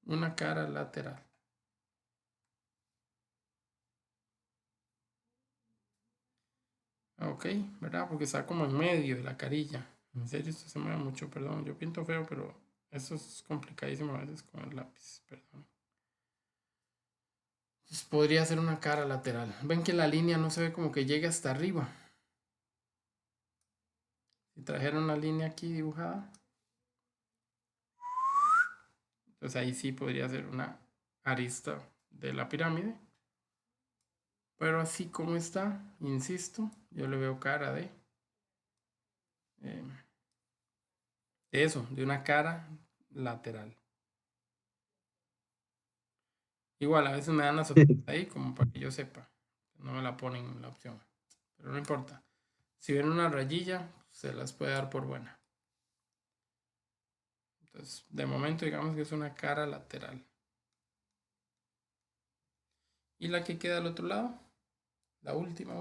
Una cara lateral. Ok, ¿verdad? Porque está como en medio de la carilla. En serio, esto se mueve mucho, perdón. Yo pinto feo, pero eso es complicadísimo a veces con el lápiz, perdón. Entonces podría ser una cara lateral. Ven que la línea no se ve como que llega hasta arriba. Si trajera una línea aquí dibujada, entonces ahí sí podría ser una arista de la pirámide. Pero así como está, insisto, yo le veo cara eh, de eso, de una cara lateral. Igual, a veces me dan la sorpresa ahí como para que yo sepa. No me la ponen en la opción. Pero no importa. Si ven una rayilla, se las puede dar por buena. Entonces, de momento digamos que es una cara lateral. Y la que queda al otro lado, la última.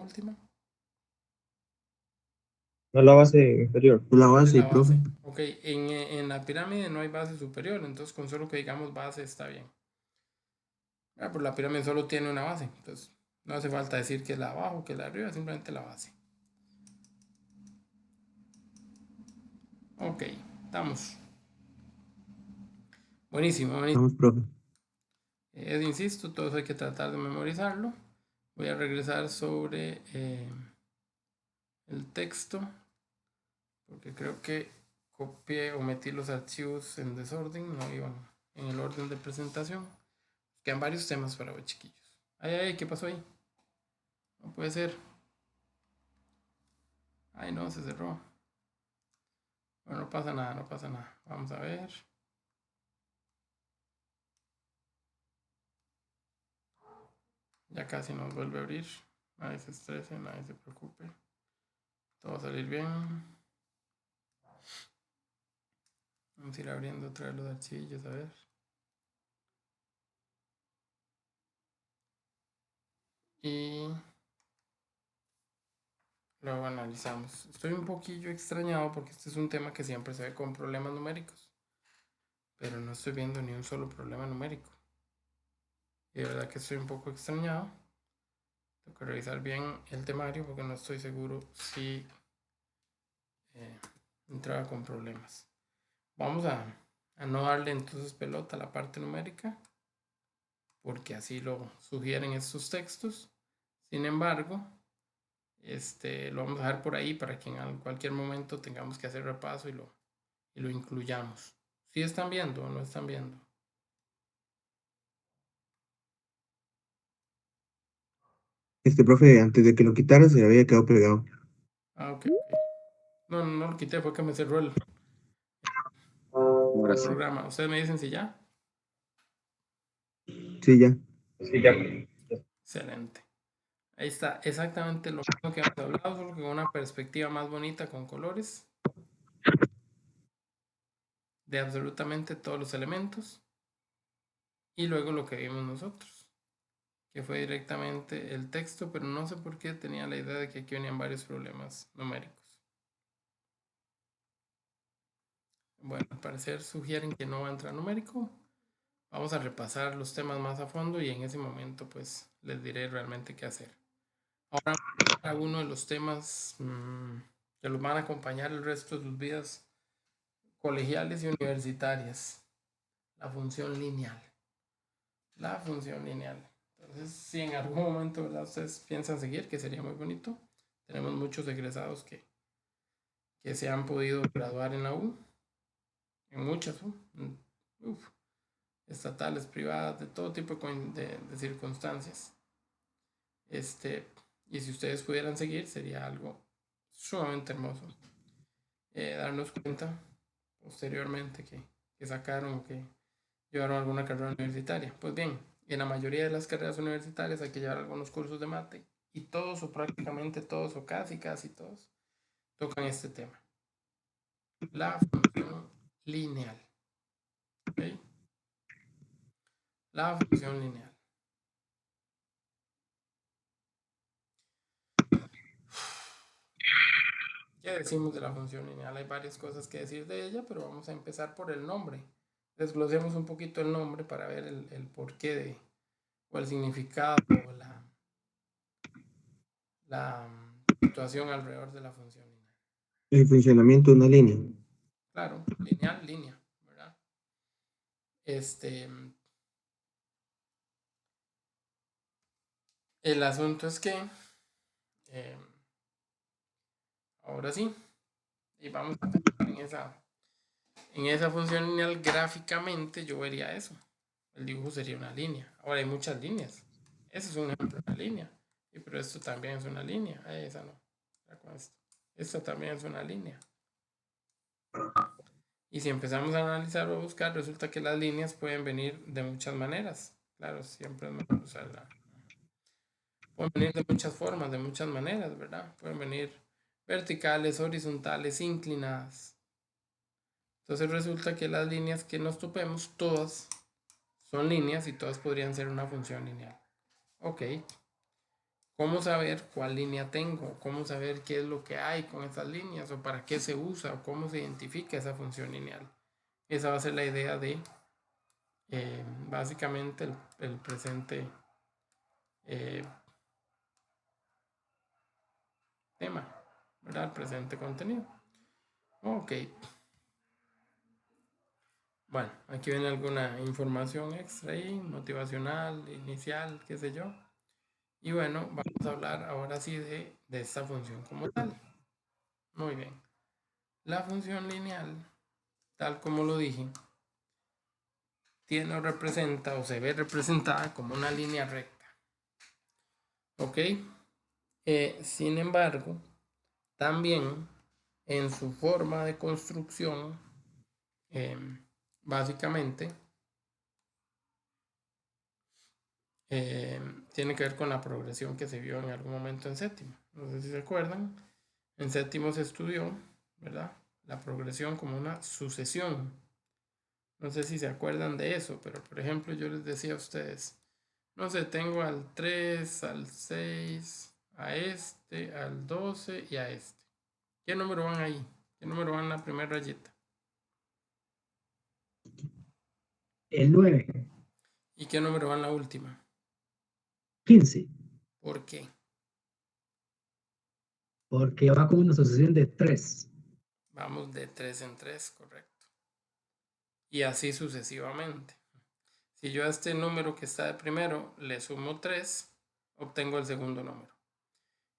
No la base inferior. La ¿Cuál es base, la profe. base? Ok, en la pirámide no hay base superior, entonces con solo que digamos base está bien. Pues la pirámide solo tiene una base, entonces no hace falta decir que es la abajo, que es la arriba, simplemente la base. Ok, estamos. Buenísimo, buenísimo. Vamos, profe. Insisto, todo eso hay que tratar de memorizarlo. Voy a regresar sobre el texto, porque creo que copié o metí los archivos en desorden, no iban en el orden de presentación. Quedan varios temas para hoy, chiquillos. Ay, ¿qué pasó ahí? No puede ser. Ay, no, se cerró. Bueno, no pasa nada, no pasa nada. Vamos a ver. Ya casi nos vuelve a abrir. Nadie se estrese, nadie se preocupe. Todo va a salir bien. Vamos a ir abriendo otra vez los archivos, a ver. Y luego analizamos. Estoy un poquillo extrañado porque este es un tema que siempre se ve con problemas numéricos. Pero no estoy viendo ni un solo problema numérico. Y de verdad que estoy un poco extrañado. Tengo que revisar bien el temario porque no estoy seguro si entraba con problemas. Vamos a no darle entonces pelota a la parte numérica porque así lo sugieren estos textos. Sin embargo, lo vamos a dejar por ahí para que en cualquier momento tengamos que hacer repaso y lo incluyamos. ¿Sí están viendo o no están viendo? Profe, antes de que lo quitara se le había quedado pegado. Ah, ok. No lo quité, fue que me cerró el Ahora sí. programa. Ustedes me dicen si ya. Sí, ya. Excelente. Ahí está exactamente lo mismo que hemos hablado, solo que con una perspectiva más bonita, con colores de absolutamente todos los elementos. Y luego lo que vimos nosotros, que fue directamente el texto, pero no sé por qué tenía la idea de que aquí venían varios problemas numéricos. Bueno, al parecer sugieren que no va a entrar numérico. Vamos a repasar los temas más a fondo y en ese momento pues les diré realmente qué hacer. Ahora a uno de los temas que los van a acompañar el resto de sus vidas colegiales y universitarias. La función lineal. La función lineal. Entonces, si en algún momento, ¿verdad?, ustedes piensan seguir, que sería muy bonito. Tenemos muchos egresados que se han podido graduar en la U. En muchas estatales, privadas, de todo tipo de circunstancias. Y si ustedes pudieran seguir, sería algo sumamente hermoso. Darnos cuenta posteriormente que sacaron o que llevaron alguna carrera universitaria. Pues bien, en la mayoría de las carreras universitarias hay que llevar algunos cursos de mate y todos o prácticamente todos o casi todos tocan este tema. La función lineal. ¿Okay? La función lineal. ¿Qué decimos de la función lineal? Hay varias cosas que decir de ella, pero vamos a empezar por el nombre. Desglosemos un poquito el nombre para ver el porqué o el significado o la situación alrededor de la función lineal. El funcionamiento de una línea. Claro, lineal, línea, ¿verdad? El asunto es que ahora sí, y vamos a pensar en esa función lineal gráficamente, yo vería eso. El dibujo sería una línea. Ahora hay muchas líneas. Ese es un ejemplo de una línea. Pero esto también es una línea. Esa no. Esto también es una línea. Y si empezamos a analizar o a buscar, resulta que las líneas pueden venir de muchas maneras. Claro, siempre es mejor usarla. Pueden venir de muchas formas, de muchas maneras, ¿verdad? Pueden venir verticales, horizontales, inclinadas. Entonces resulta que las líneas que nos topemos, todas son líneas y todas podrían ser una función lineal. Ok. ¿Cómo saber cuál línea tengo? ¿Cómo saber qué es lo que hay con esas líneas? ¿O para qué se usa? ¿O cómo se identifica esa función lineal? Esa va a ser la idea de básicamente el presente tema, ¿verdad? El presente contenido. Ok. Bueno, aquí viene alguna información extra ahí, motivacional, inicial, qué sé yo. Y bueno, vamos a hablar ahora sí de esta función como tal. Muy bien. La función lineal, tal como lo dije, tiene o representa o se ve representada como una línea recta. ¿Ok? Sin embargo, también en su forma de construcción, básicamente, tiene que ver con la progresión que se vio en algún momento en séptimo. No sé si se acuerdan. En séptimo se estudió, ¿verdad?, la progresión como una sucesión. No sé si se acuerdan de eso, pero por ejemplo yo les decía a ustedes, no sé, tengo al 3, al 6, a este, al 12 y a este. ¿Qué número van ahí? ¿Qué número van en la primera rayita? El 9. ¿Y qué número va en la última? 15. ¿Por qué? Porque va con una sucesión de 3. Vamos de 3 en 3, correcto. Y así sucesivamente. Si yo a este número que está de primero le sumo 3, obtengo el segundo número.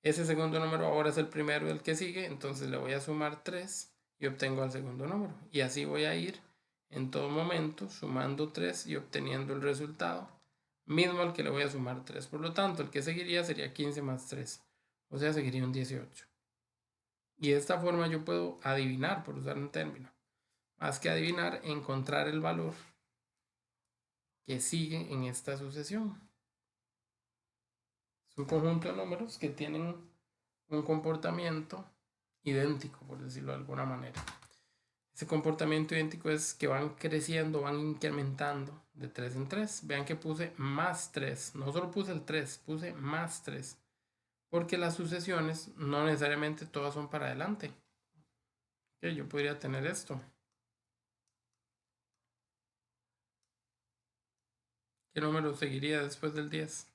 Ese segundo número ahora es el primero del que sigue, entonces le voy a sumar 3 y obtengo el segundo número. Y así voy a ir en todo momento sumando 3 y obteniendo el resultado mismo al que le voy a sumar 3. Por lo tanto, el que seguiría sería 15 más 3, o sea, seguiría un 18. Y de esta forma yo puedo adivinar, por usar un término. Más que adivinar, encontrar el valor que sigue en esta sucesión. Es un conjunto de números que tienen un comportamiento idéntico, por decirlo de alguna manera. Ese comportamiento idéntico es que van creciendo, van incrementando de 3 en 3. Vean que puse más 3. No solo puse el 3, puse más 3. Porque las sucesiones no necesariamente todas son para adelante. Okay, yo podría tener esto. ¿Qué número seguiría después del 10?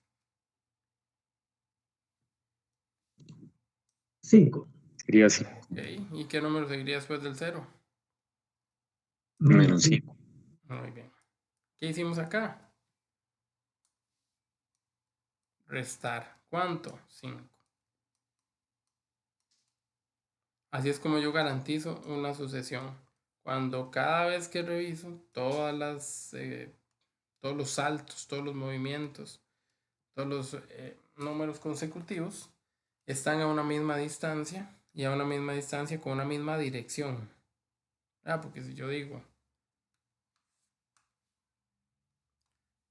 5. Sería así. Okay. ¿Y qué número seguiría después del 0? Menos 5. Muy bien. ¿Qué hicimos acá? Restar. ¿Cuánto? 5. Así es como yo garantizo una sucesión. Cuando cada vez que reviso todos los saltos, todos los movimientos, todos los números consecutivos están a una misma distancia y a una misma distancia con una misma dirección. Porque si yo digo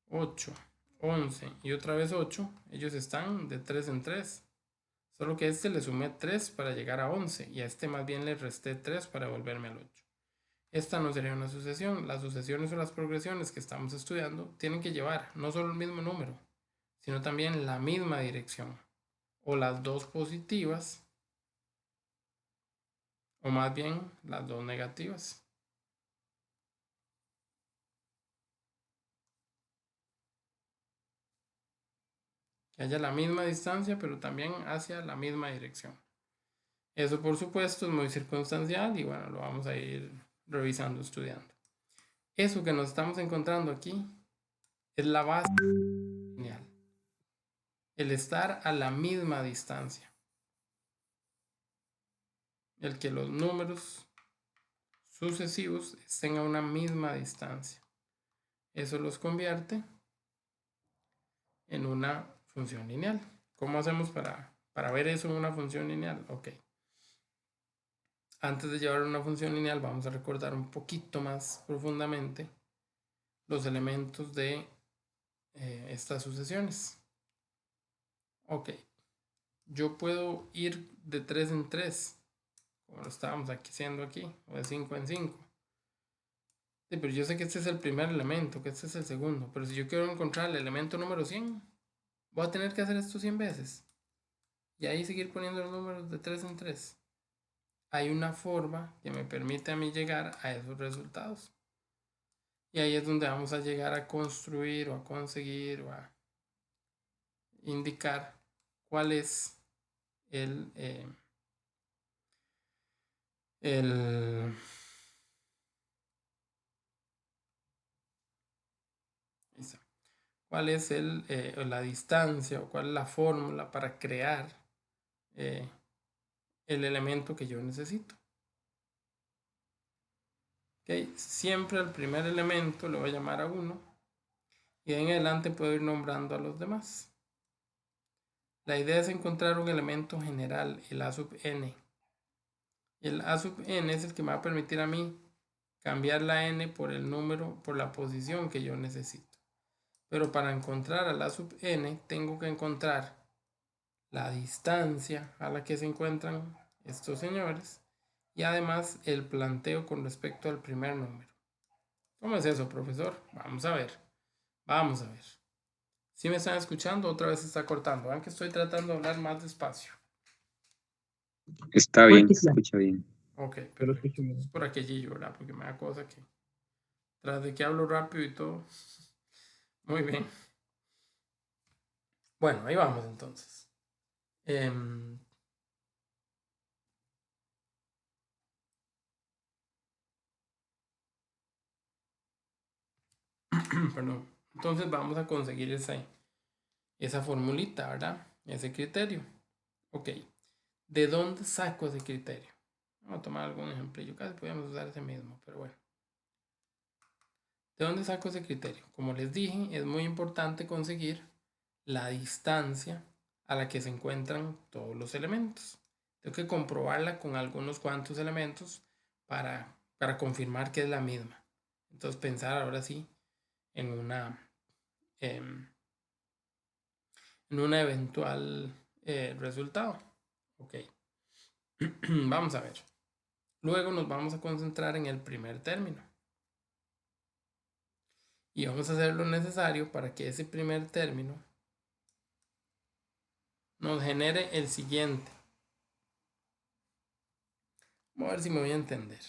8, 11 y otra vez 8, ellos están de 3 en 3. Solo que a este le sumé 3 para llegar a 11 y a este más bien le resté 3 para volverme al 8. Esta no sería una sucesión. Las sucesiones o las progresiones que estamos estudiando tienen que llevar no solo el mismo número, sino también la misma dirección. O las dos positivas, o más bien las dos negativas. Que haya la misma distancia, pero también hacia la misma dirección. Eso, por supuesto, es muy circunstancial y bueno, lo vamos a ir revisando, estudiando. Eso que nos estamos encontrando aquí es la base lineal. El estar a la misma distancia. El que los números sucesivos estén a una misma distancia. Eso los convierte en una función lineal. ¿Cómo hacemos para ver eso en una función lineal? Ok. Antes de llevar una función lineal, vamos a recordar un poquito más profundamente los elementos de estas sucesiones. Ok. Yo puedo ir de 3 en 3, como lo estábamos haciendo aquí, o de 5 en 5. Sí, pero yo sé que este es el primer elemento, que este es el segundo. Pero si yo quiero encontrar el elemento número 100, voy a tener que hacer esto 100 veces. Y ahí seguir poniendo los números de 3 en 3. Hay una forma que me permite a mí llegar a esos resultados. Y ahí es donde vamos a llegar a construir o a conseguir o a indicar cuál es el cuál es la distancia o cuál es la fórmula para crear el elemento que yo necesito. Okay. Siempre al primer elemento le voy a llamar a 1 y de en adelante puedo ir nombrando a los demás. La idea es encontrar un elemento general, el A sub n. Y el A sub n es el que me va a permitir a mí cambiar la n por el número, por la posición que yo necesito. Pero para encontrar al A sub n tengo que encontrar la distancia a la que se encuentran estos señores y además el planteo con respecto al primer número. ¿Cómo es eso, profesor? Vamos a ver. Vamos a ver. Si me están escuchando, otra vez se está cortando. Vean que estoy tratando de hablar más despacio. Está bien, se escucha bien. Ok, Pero perfecto. escucho bien. Es por aquello, ¿verdad? Porque me da cosa que tras de que hablo rápido y todo. Muy bien. Bueno, ahí vamos entonces. Perdón. Entonces vamos a conseguir esa formulita, ¿verdad? Ese criterio. Ok. ¿De dónde saco ese criterio? Vamos a tomar algún ejemplillo. Casi podríamos usar ese mismo, pero bueno. ¿De dónde saco ese criterio? Como les dije, es muy importante conseguir la distancia a la que se encuentran todos los elementos. Tengo que comprobarla con algunos cuantos elementos para confirmar que es la misma. Entonces pensar ahora sí en en un eventual resultado. Ok. Vamos a ver. Luego nos vamos a concentrar en el primer término. Y vamos a hacer lo necesario para que ese primer término nos genere el siguiente. Vamos a ver si me voy a entender.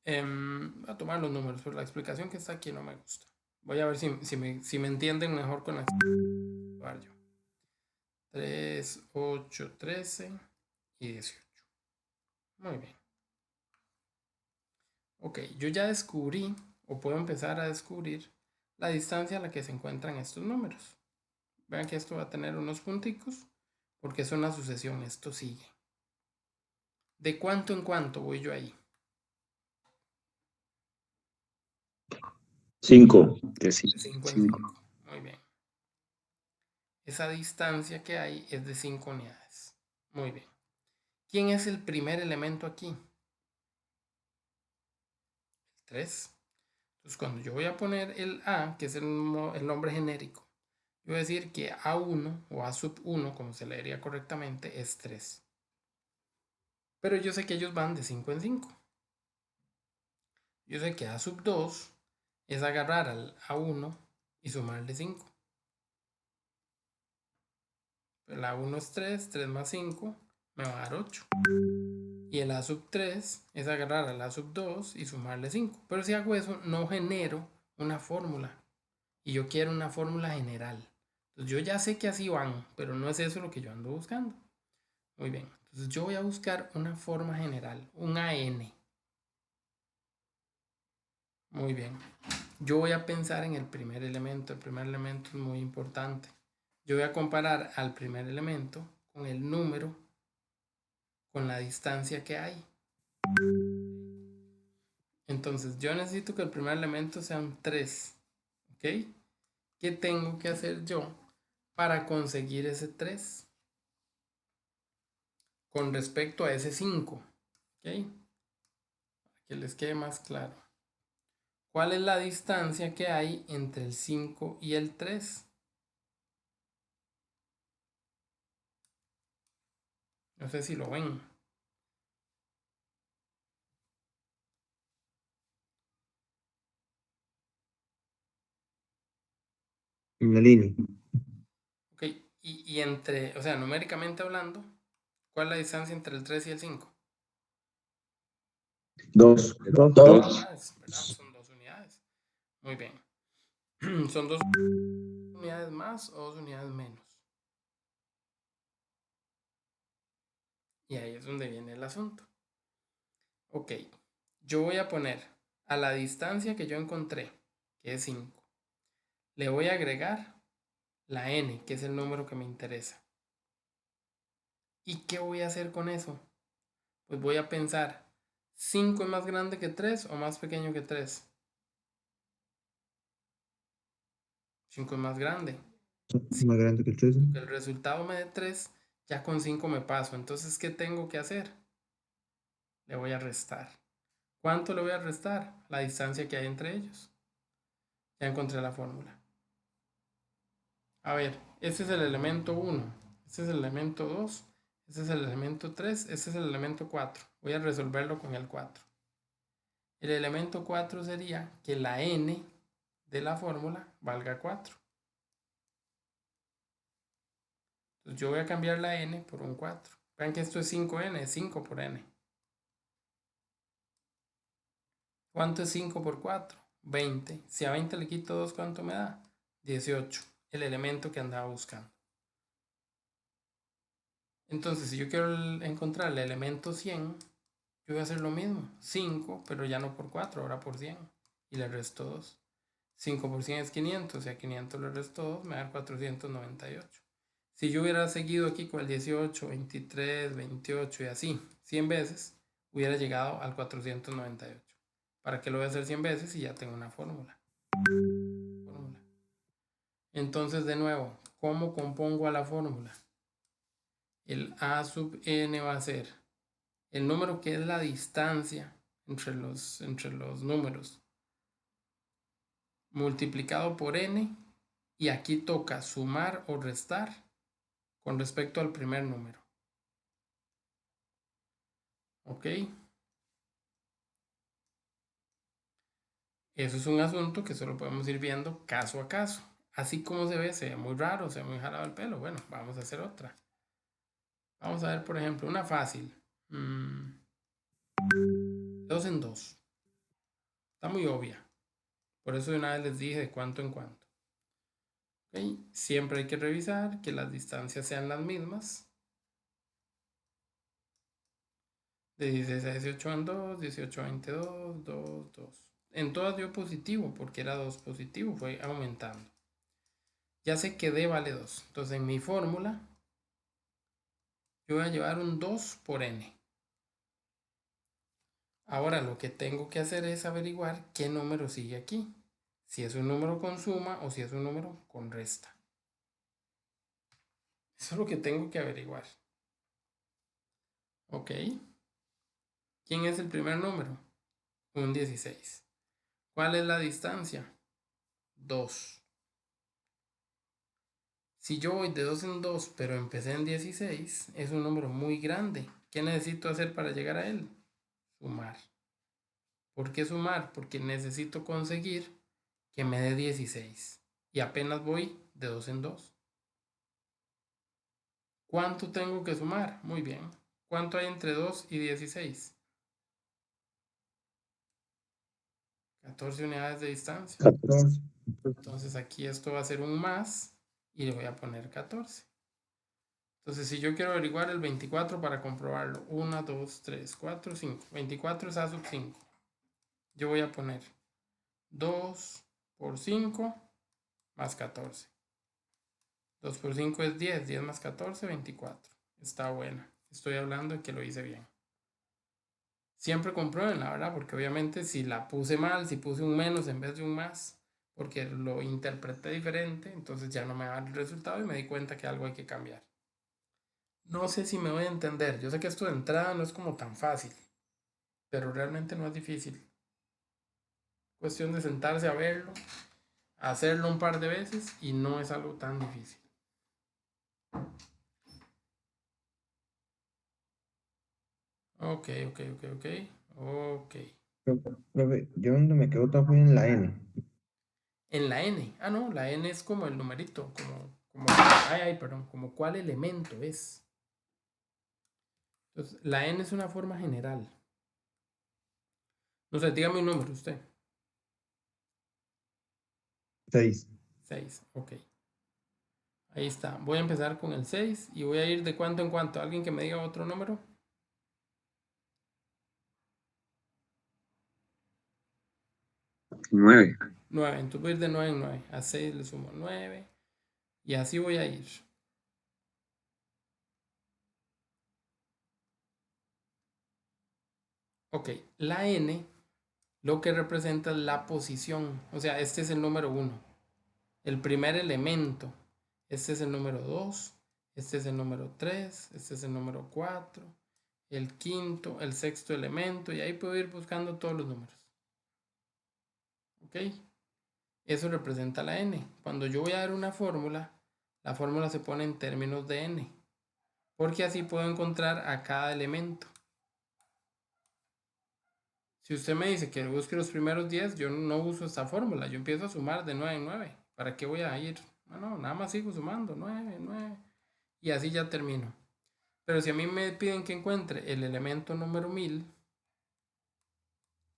Voy a tomar los números, pero la explicación que está aquí no me gusta. Voy a ver si me entienden mejor con la explicación. 3, 8, 13 y 18. Muy bien. Ok, yo ya descubrí, o puedo empezar a descubrir, la distancia a la que se encuentran estos números. Vean que esto va a tener unos punticos, porque es una sucesión, esto sigue. ¿De cuánto en cuánto voy yo ahí? 5. De De 5 en 5. 5. Muy bien. Esa distancia que hay es de 5 unidades. Muy bien. ¿Quién es el primer elemento aquí? El 3. Entonces, cuando yo voy a poner el A, que es el nombre genérico, yo voy a decir que A1 o A sub 1, como se leería correctamente, es 3. Pero yo sé que ellos van de 5 en 5. Yo sé que A sub 2 es agarrar al A1 y sumarle 5. El A1 es 3, 3 más 5 me va a dar 8. Y el A sub 3 es agarrar al A sub 2 y sumarle 5. Pero si hago eso, no genero una fórmula. Y yo quiero una fórmula general. Entonces yo ya sé que así van, pero no es eso lo que yo ando buscando. Muy bien. Entonces yo voy a buscar una forma general, un AN. Muy bien. Yo voy a pensar en el primer elemento. El primer elemento es muy importante. Yo voy a comparar al primer elemento con el número, con la distancia que hay. Entonces yo necesito que el primer elemento sea un 3. ¿Ok? ¿Qué tengo que hacer yo para conseguir ese 3? Con respecto a ese 5. ¿Ok? Para que les quede más claro. ¿Cuál es la distancia que hay entre el 5 y el 3? No sé si lo ven. En la línea. Ok, y entre, o sea, numéricamente hablando, ¿cuál es la distancia entre el 3 y el 5? 2. 2. 2. Unidades, ¿verdad? Son 2 unidades. Muy bien. ¿Son 2 unidades más o 2 unidades menos? Y ahí es donde viene el asunto. Ok, yo voy a poner a la distancia que yo encontré, que es 5, le voy a agregar la n, que es el número que me interesa. ¿Y qué voy a hacer con eso? Pues voy a pensar, ¿5 es más grande que 3 o más pequeño que 3? 5 es más grande. Más grande que el 3. Que el resultado me dé 3, ya con 5 me paso. Entonces, ¿qué tengo que hacer? Le voy a restar. ¿Cuánto le voy a restar? La distancia que hay entre ellos. Ya encontré la fórmula. A ver, este es el elemento 1, este es el elemento 2, este es el elemento 3, este es el elemento 4. Voy a resolverlo con el 4. El elemento 4 sería que la n de la fórmula valga 4. Entonces yo voy a cambiar la n por un 4. Vean que esto es 5n, es 5 por n. ¿Cuánto es 5 por 4? 20. Si a 20 le quito 2, ¿cuánto me da? 18. El elemento que andaba buscando. Entonces, si yo quiero encontrar el elemento 100, yo voy a hacer lo mismo. 5, pero ya no por 4, ahora por 100. Y le resto 2. 5 por 100 es 500. Y a 500 le resto 2, me da 498. Si yo hubiera seguido aquí con el 18, 23, 28 y así 100 veces, hubiera llegado al 498. ¿Para qué lo voy a hacer 100 veces si ya tengo una fórmula? Entonces, de nuevo, ¿cómo compongo a la fórmula? El a sub n va a ser el número que es la distancia entre los números multiplicado por n, y aquí toca sumar o restar con respecto al primer número. ¿Ok? Eso es un asunto que solo podemos ir viendo caso a caso. Así como se ve muy raro, se ve muy jalado el pelo. Bueno, vamos a hacer otra. Vamos a ver, por ejemplo, una fácil. 2 en 2. Está muy obvia. Por eso de una vez les dije de cuánto en cuánto. ¿Okay? Siempre hay que revisar que las distancias sean las mismas. De 16 a 18 en 2, 18 a 22, 2, 2. En todas dio positivo porque era 2 positivo, fue aumentando. Ya sé que D vale 2. Entonces en mi fórmula yo voy a llevar un 2 por n. Ahora lo que tengo que hacer es averiguar qué número sigue aquí. Si es un número con suma o si es un número con resta. Eso es lo que tengo que averiguar. Ok. ¿Quién es el primer número? Un 16. ¿Cuál es la distancia? 2. Si yo voy de 2 en 2, pero empecé en 16, es un número muy grande. ¿Qué necesito hacer para llegar a él? Sumar. ¿Por qué sumar? Porque necesito conseguir que me dé 16. Y apenas voy de 2 en 2. ¿Cuánto tengo que sumar? Muy bien. ¿Cuánto hay entre 2 y 16? 14 unidades de distancia. 14. Entonces aquí esto va a ser un más y le voy a poner 14. Entonces si yo quiero averiguar el 24 para comprobarlo, 1, 2, 3, 4, 5. 24 es A sub 5. Yo voy a poner 2 por 5 más 14. 2 por 5 es 10. 10 más 14, 24. Está buena. Estoy hablando de que lo hice bien. Siempre comprueben, la verdad, porque obviamente si la puse mal, si puse un menos en vez de un más, porque lo interpreté diferente, entonces ya no me da el resultado y me di cuenta que algo hay que cambiar. No sé si me voy a entender. Yo sé que esto de entrada no es como tan fácil, pero realmente no es difícil. Cuestión de sentarse a verlo, hacerlo un par de veces y no es algo tan difícil. Ok. Profe, yo donde me quedo todo fue en la N. En la N. Ah, no, la N es como el numerito, como cuál elemento es. Entonces, la N es una forma general. No sé, dígame un número usted. 6. 6, ok. Ahí está. Voy a empezar con el 6 y voy a ir de cuánto en cuánto. ¿Alguien que me diga otro número? 9. 9. Entonces voy a ir de 9 en 9. A 6 le sumo 9. Y así voy a ir. Ok, la N lo que representa es la posición. O sea, este es el número 1. El primer elemento. Este es el número 2. Este es el número 3. Este es el número 4. El quinto, el sexto elemento. Y ahí puedo ir buscando todos los números. Ok. Eso representa la N. Cuando yo voy a dar una fórmula, la fórmula se pone en términos de N. Porque así puedo encontrar a cada elemento. Si usted me dice que busque los primeros 10, yo no uso esta fórmula. Yo empiezo a sumar de 9 en 9. ¿Para qué voy a ir? No, nada más sigo sumando. 9, 9. Y así ya termino. Pero si a mí me piden que encuentre el elemento número 1000,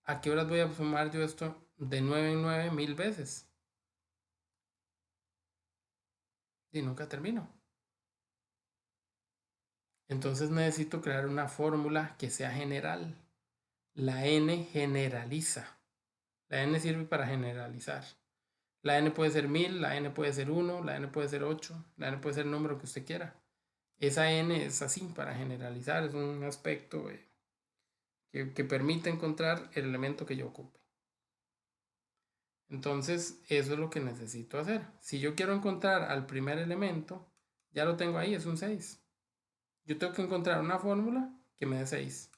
¿a qué horas voy a sumar yo esto de 9 en 9 1000 veces? Y nunca termino. Entonces necesito crear una fórmula que sea general. La n generaliza. La n sirve para generalizar. La n puede ser 1000, la n puede ser 1, la n puede ser 8, la n puede ser el número que usted quiera. Esa n es así para generalizar, es un aspecto que permite encontrar el elemento que yo ocupe. Entonces, eso es lo que necesito hacer. Si yo quiero encontrar al primer elemento, ya lo tengo ahí, es un 6. Yo tengo que encontrar una fórmula que me dé 6.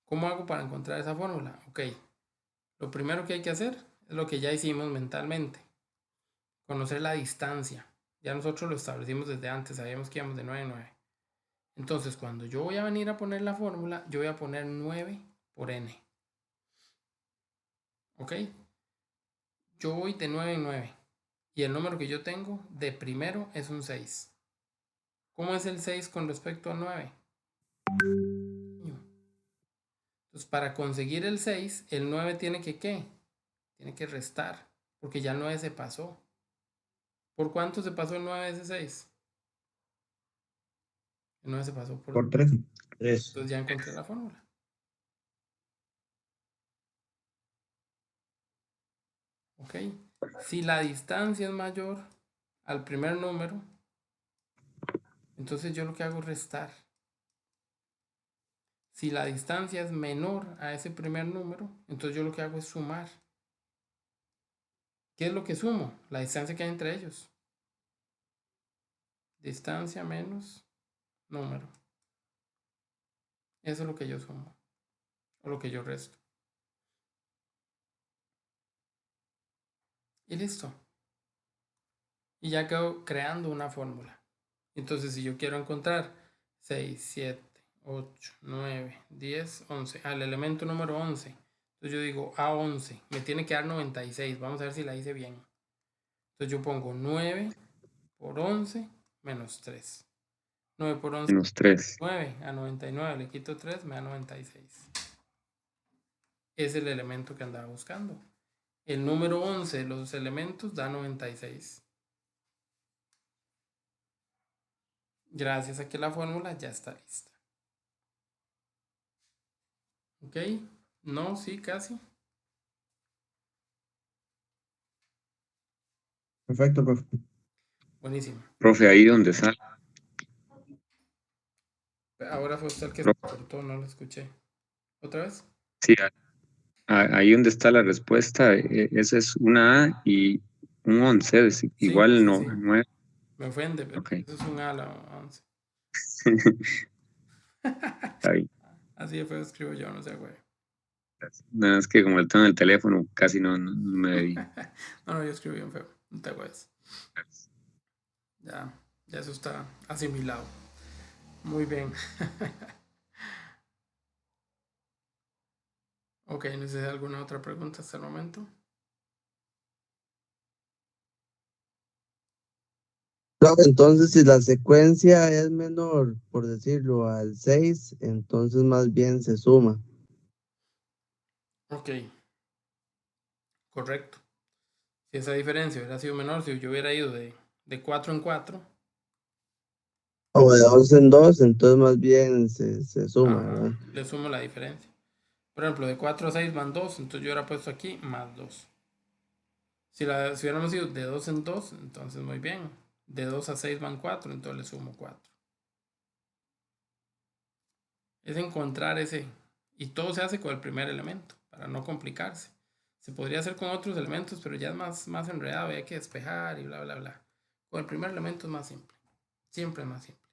¿Cómo hago para encontrar esa fórmula? Ok, lo primero que hay que hacer es lo que ya hicimos mentalmente. Conocer la distancia. Ya nosotros lo establecimos desde antes, sabíamos que íbamos de 9 en 9. Entonces, cuando yo voy a venir a poner la fórmula, yo voy a poner 9 por n. ¿Ok? Yo voy de 9 en 9. Y el número que yo tengo de primero es un 6. ¿Cómo es el 6 con respecto al 9? Entonces, para conseguir el 6, el 9 tiene que ¿qué? Tiene que restar, porque ya el 9 se pasó. ¿Por cuánto se pasó el 9 de ese 6? El 9 se pasó Por 3. Entonces ya encontré la fórmula. ¿Ok? Si la distancia es mayor al primer número, entonces yo lo que hago es restar. Si la distancia es menor a ese primer número, entonces yo lo que hago es sumar. ¿Qué es lo que sumo? La distancia que hay entre ellos. Distancia menos número. Eso es lo que yo sumo. O lo que yo resto. Y listo. Y ya quedo creando una fórmula. Entonces, si yo quiero encontrar 6, 7, 8, 9, 10, 11. Al elemento número 11. Entonces yo digo A11. Me tiene que dar 96. Vamos a ver si la hice bien. Entonces yo pongo 9 por 11 menos 3. 9 por 11 Menos 3. 9. A 99 le quito 3, me da 96. Es el elemento que andaba buscando. El número 11 de los elementos da 96. Gracias a que la fórmula ya está lista. ¿Ok? No, sí, casi. Perfecto, profe. Buenísimo. Profe, ahí donde sale. Ahora fue usted el que se cortó, no lo escuché. ¿Otra vez? Sí, ahí donde está la respuesta, esa es una A y un 11, Sí, igual sí, no, sí. 9. Me ofende, pero Ok. eso es un ala 11. Está bien. Así de feo escribo yo, no sé, güey. Nada, es que como el tono del teléfono casi no me debí. No, yo escribo bien feo. No te güeyes. Ya eso está asimilado. Muy bien. Ok, ¿necesitas alguna otra pregunta hasta el momento? Profe, entonces, si la secuencia es menor, por decirlo, al 6, entonces más bien se suma. Ok, correcto. Si esa diferencia hubiera sido menor, si yo hubiera ido de 4 en 4, O de 11 en 2, entonces más bien se suma, ¿verdad? le sumo la diferencia. Por ejemplo, de 4 a 6 van 2, entonces yo hubiera puesto aquí más 2. Si hubiéramos ido de 2 en 2, entonces muy bien. De 2 a 6 van 4, entonces le sumo 4. Es encontrar ese. Y todo se hace con el primer elemento, para no complicarse. Se podría hacer con otros elementos, pero ya es más enredado y hay que despejar y bla, bla, bla. Con el primer elemento es más simple. Siempre es más simple.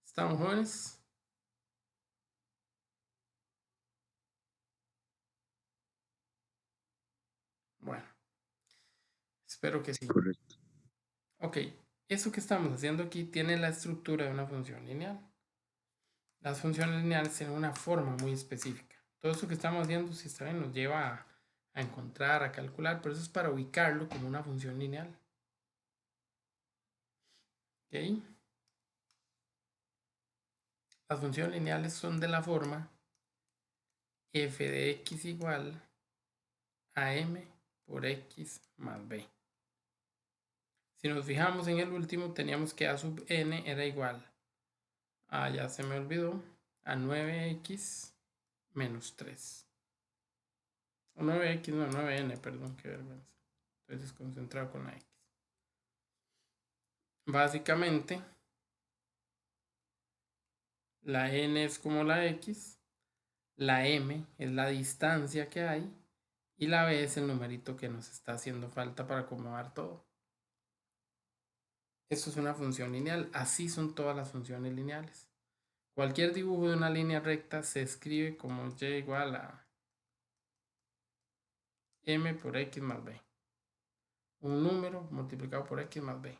¿Estamos jóvenes? Bueno, espero que sí. Correcto. Ok, eso que estamos haciendo aquí tiene la estructura de una función lineal. Las funciones lineales tienen una forma muy específica. Todo eso que estamos haciendo, si está bien, nos lleva a encontrar, a calcular, pero eso es para ubicarlo como una función lineal. ¿Ok? Las funciones lineales son de la forma f de x igual a m por x más b. Si nos fijamos en el último, teníamos que a sub n era igual a, ya se me olvidó, a 9x menos 3. O 9x, no, 9n, perdón, qué vergüenza. Estoy desconcentrado con la x. Básicamente, la n es como la x, la m es la distancia que hay y la b es el numerito que nos está haciendo falta para acomodar todo. Esto es una función lineal, así son todas las funciones lineales. Cualquier dibujo de una línea recta se escribe como y igual a m por x más b. Un número multiplicado por x más b.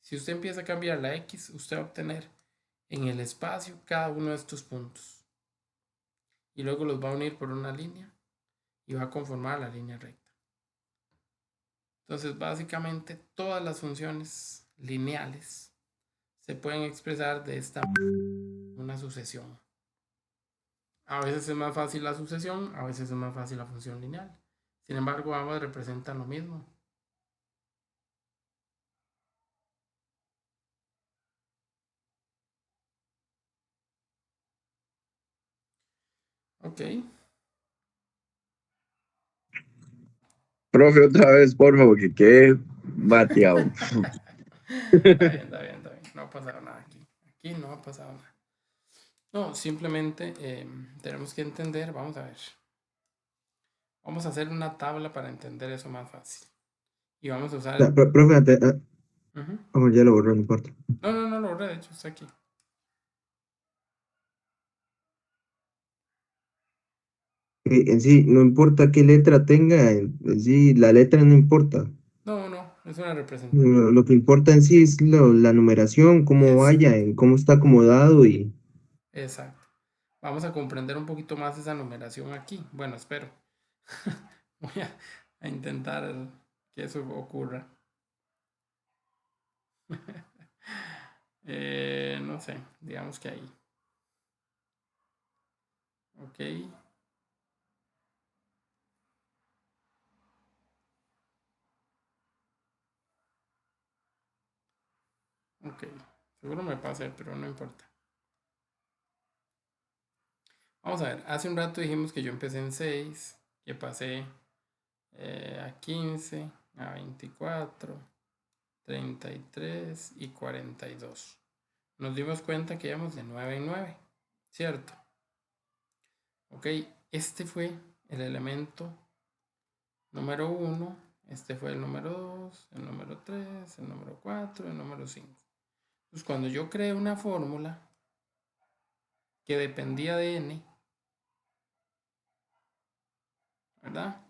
Si usted empieza a cambiar la x, usted va a obtener en el espacio cada uno de estos puntos. Y luego los va a unir por una línea y va a conformar la línea recta. Entonces, básicamente, todas las funciones lineales se pueden expresar de esta manera, una sucesión. A veces es más fácil la sucesión, a veces es más fácil la función lineal. Sin embargo, ambas representan lo mismo. Ok. Profe, otra vez, por favor, que quede bateado. Está bien. No ha pasado nada aquí. Aquí no ha pasado nada. No, simplemente tenemos que entender, vamos a ver. Vamos a hacer una tabla para entender eso más fácil. Y vamos a usar... Profe, Ujú. ya lo borró, no importa. No, lo borré, de hecho está aquí. En sí, no importa qué letra tenga, en sí, la letra no importa. No, es una representación. Lo que importa en sí es la numeración, cómo vaya, en cómo está acomodado y... Exacto. Vamos a comprender un poquito más esa numeración aquí. Bueno, espero. Voy a intentar que eso ocurra. No sé, digamos que ahí. Ok. Ok. Seguro me pasé, pero no importa. Vamos a ver. Hace un rato dijimos que yo empecé en 6, que pasé a 15, a 24, 33 y 42. Nos dimos cuenta que íbamos de 9 en 9, ¿cierto? Ok, este fue el elemento número 1, este fue el número 2, el número 3, el número 4, el número 5. Entonces, cuando yo creé una fórmula que dependía de n, ¿verdad?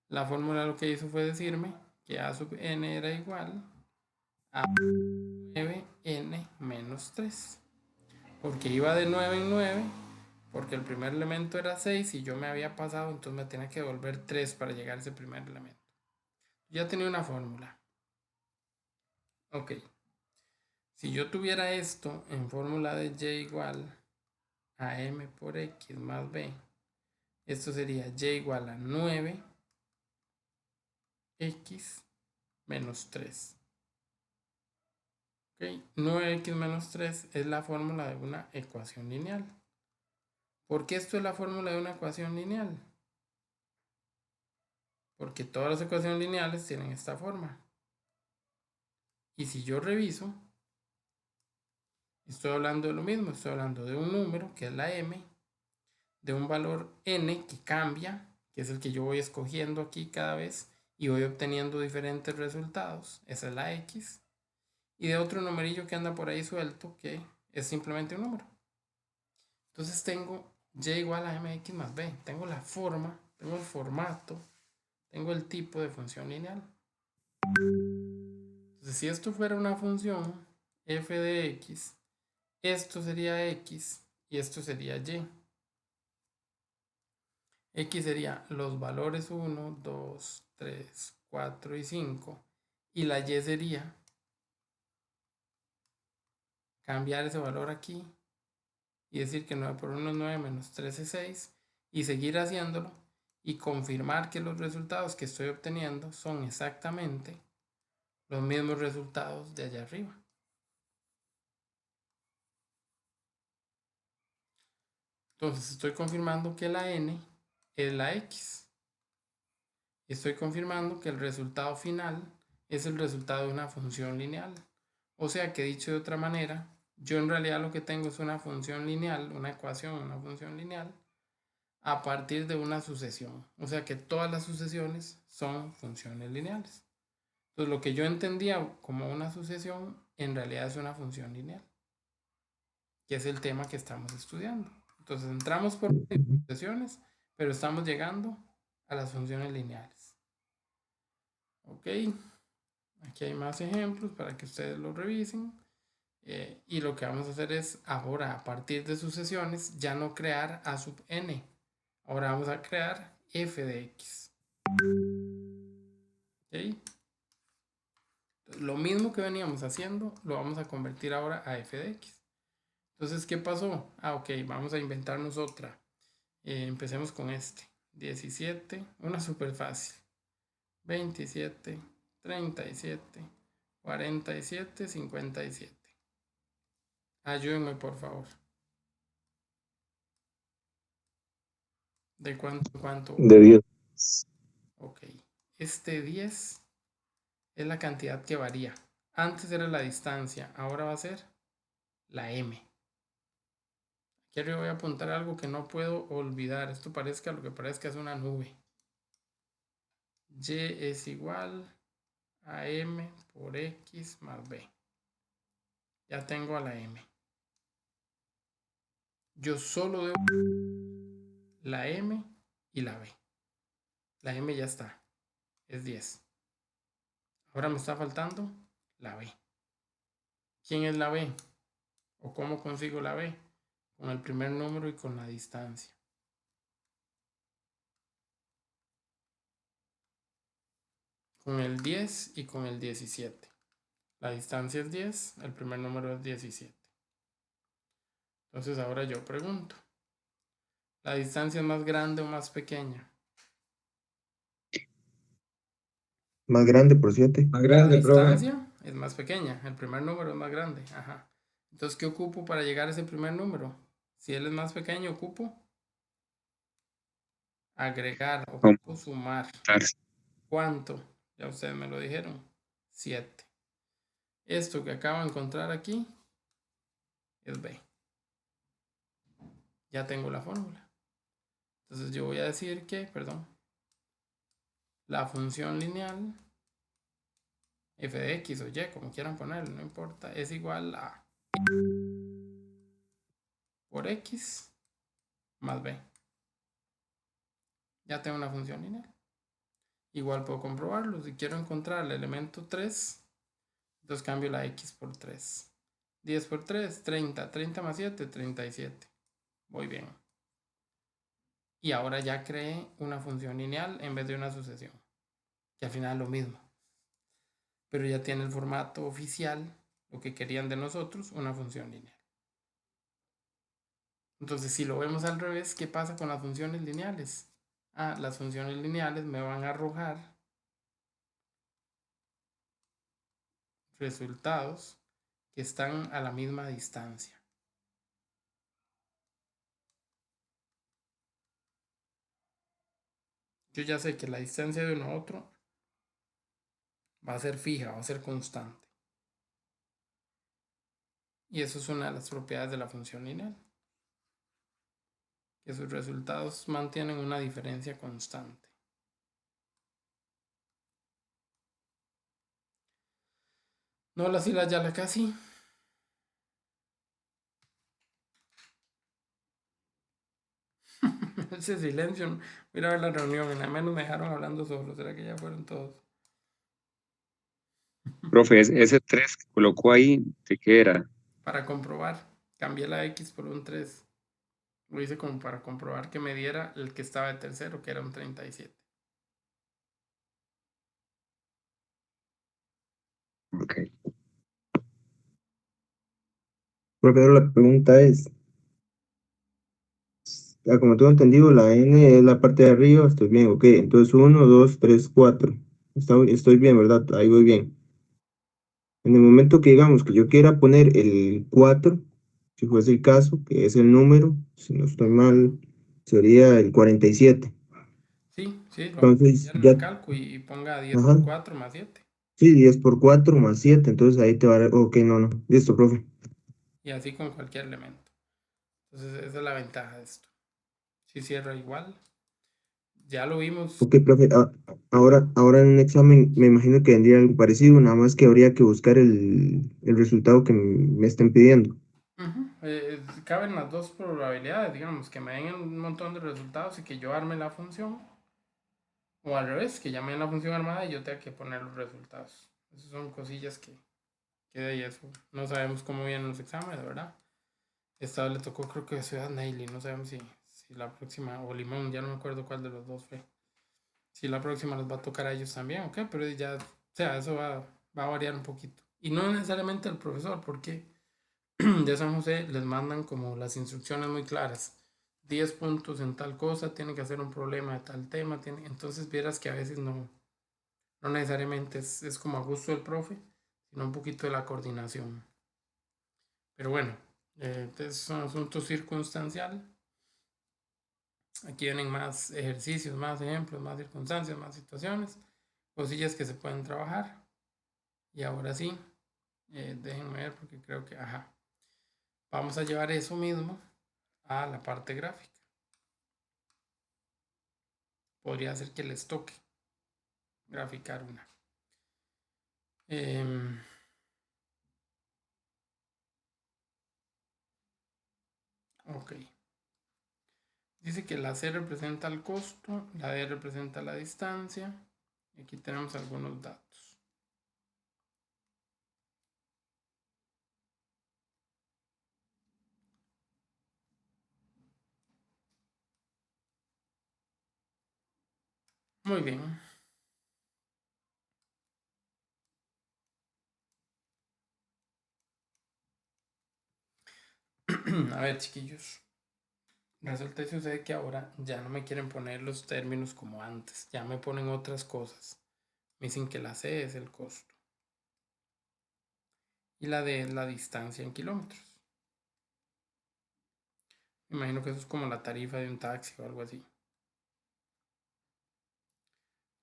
La fórmula lo que hizo fue decirme que a sub n era igual a 9n menos 3. Porque iba de 9 en 9, porque el primer elemento era 6 y yo me había pasado, entonces me tenía que devolver 3 para llegar a ese primer elemento. Ya tenía una fórmula. Ok. Si yo tuviera esto en fórmula de y igual a m por x más b, esto sería y igual a 9x menos 3. Ok, 9x menos 3 es la fórmula de una ecuación lineal. ¿Por qué esto es la fórmula de una ecuación lineal? Porque todas las ecuaciones lineales tienen esta forma. Y si yo reviso, estoy hablando de lo mismo, estoy hablando de un número que es la m, de un valor n que cambia, que es el que yo voy escogiendo aquí cada vez y voy obteniendo diferentes resultados, esa es la x, y de otro numerillo que anda por ahí suelto que es simplemente un número. Entonces tengo y igual a mx más b, tengo la forma, tengo el formato, tengo el tipo de función lineal. Entonces si esto fuera una función f de x, esto sería x y esto sería y. X sería los valores 1, 2, 3, 4 y 5. Y la y sería cambiar ese valor aquí y decir que 9 por 1 es 9 menos 3 es 6 y seguir haciéndolo y confirmar que los resultados que estoy obteniendo son exactamente los mismos resultados de allá arriba. Entonces estoy confirmando que la n es la x. Estoy confirmando que el resultado final es el resultado de una función lineal. O sea que, dicho de otra manera, yo en realidad lo que tengo es una función lineal, una ecuación, una función lineal, a partir de una sucesión. O sea que todas las sucesiones son funciones lineales. Entonces lo que yo entendía como una sucesión, en realidad es una función lineal, que es el tema que estamos estudiando. Entonces entramos por sucesiones, pero estamos llegando a las funciones lineales. Ok, aquí hay más ejemplos para que ustedes lo revisen. Y lo que vamos a hacer es ahora, a partir de sucesiones, ya no crear a sub n. Ahora vamos a crear f de x. ¿Okay? Lo mismo que veníamos haciendo, lo vamos a convertir ahora a f de x. Entonces, ¿qué pasó? Ok, vamos a inventarnos otra. Empecemos con este. 17, una súper fácil. 27, 37, 47, 57. Ayúdenme, por favor. ¿De cuánto en cuánto? De 10. Ok. Este 10 es la cantidad que varía. Antes era la distancia, ahora va a ser la m. Aquí arriba voy a apuntar algo que no puedo olvidar. Esto parezca lo que parezca es una nube. Y es igual a m por x más b. Ya tengo a la m. Yo solo debo la m y la b. La m ya está. Es 10. Ahora me está faltando la b. ¿Quién es la b? ¿O cómo consigo la b? Con el primer número y con la distancia. Con el 10 y con el 17. La distancia es 10, el primer número es 17. Entonces ahora yo pregunto, ¿la distancia es más grande o más pequeña? Más grande por 7. Más La grande, profe. distancia es más pequeña, el primer número es más grande. Ajá. Entonces, ¿qué ocupo para llegar a ese primer número? Si él es más pequeño, ocupo agregar, ocupo sumar. ¿Cuánto? Ya ustedes me lo dijeron. 7. Esto que acabo de encontrar aquí es b. Ya tengo la fórmula. Entonces yo voy a decir que, la función lineal f de x o y, como quieran ponerlo, no importa, es igual a por x más b. Ya tengo una función lineal. Igual puedo comprobarlo. Si quiero encontrar el elemento 3, entonces cambio la x por 3. 10 por 3, 30. 30 más 7, 37. Muy bien. Y ahora ya creé una función lineal en vez de una sucesión, que al final es lo mismo. Pero ya tiene el formato oficial, lo que querían de nosotros, una función lineal. Entonces, si lo vemos al revés, ¿qué pasa con las funciones lineales? Las funciones lineales me van a arrojar resultados que están a la misma distancia. Yo ya sé que la distancia de uno a otro va a ser fija, va a ser constante. Y eso es una de las propiedades de la función lineal, que sus resultados mantienen una diferencia constante. No las hilas ya la casi. Ese silencio. Mira a ver la reunión. En la menos me dejaron hablando solo. ¿Será que ya fueron todos? Profe, ese 3 que colocó ahí, ¿de qué era? Para comprobar. Cambié la X por un 3. Lo hice como para comprobar que me diera el que estaba de tercero, que era un 37. Ok. Profe, ahora la pregunta es, como tengo entendido, la n es la parte de arriba, estoy bien, ok. Entonces 1, 2, 3, 4. Estoy bien, ¿verdad? Ahí voy bien. En el momento que digamos que yo quiera poner el 4, si fuese el caso, que es el número, si no estoy mal, sería el 47. Sí, sí, lo va a Entonces, copiar en la ya, calco y ponga 10 ajá, por 4 más 7. sí, 10 por 4 más 7, entonces ahí te va a dar, ok, no, no, listo, profe. Y así con cualquier elemento. Entonces esa es la ventaja de esto. Si cierra igual, ya lo vimos. Ok, profe, ahora en un examen me imagino que vendría algo parecido, nada más que habría que buscar el resultado que me estén pidiendo. Ujú, caben las dos probabilidades, digamos, que me den un montón de resultados y que yo arme la función. O al revés, que llamen la función armada y yo tenga que poner los resultados. Esas son cosillas que de ahí eso. No sabemos cómo vienen los exámenes, ¿verdad? Esta vez le tocó creo que Ciudad Neyli, no sabemos si la próxima, o Limón, ya no me acuerdo cuál de los dos fue. Si la próxima les va a tocar a ellos también, ¿ok? Pero ya, o sea, eso va a variar un poquito. Y no necesariamente el profesor, porque de San José les mandan como las instrucciones muy claras. 10 puntos en tal cosa, tienen que hacer un problema de tal tema, entonces vieras que a veces no necesariamente es como a gusto del profe, sino un poquito de la coordinación. Pero bueno, es un asunto circunstancial. Aquí vienen más ejercicios, más ejemplos, más circunstancias, más situaciones, cosillas que se pueden trabajar. Y ahora sí, déjenme ver porque creo que, ajá, vamos a llevar eso mismo a la parte gráfica. Podría ser que les toque graficar una. Ok. Dice que la C representa el costo, la D representa la distancia. Y aquí tenemos algunos datos. Muy bien. A ver, chiquillos. Resulta y sucede que ahora ya no me quieren poner los términos como antes. Ya me ponen otras cosas. Me dicen que la C es el costo. Y la D es la distancia en kilómetros. Me imagino que eso es como la tarifa de un taxi o algo así.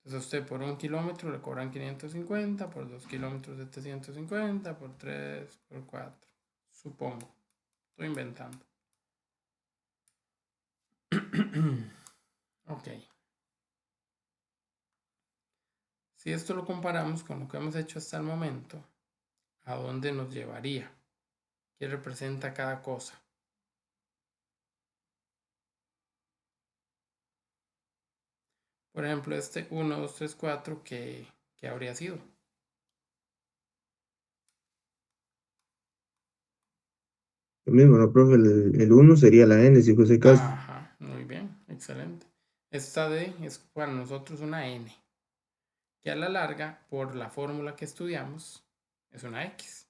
Entonces a usted por 1 kilómetro le cobran 550, por 2 kilómetros 750, por 3, por 4. Supongo. Estoy inventando. Ok. Si esto lo comparamos con lo que hemos hecho hasta el momento, ¿a dónde nos llevaría? ¿Qué representa cada cosa? Por ejemplo, este 1, 2, 3, 4, ¿qué habría sido? Lo mismo, ¿no, profe? El 1 sería la N, si fuese el caso. Ajá, muy bien, excelente. Esta D es para nosotros una N, que a la larga, por la fórmula que estudiamos, es una X.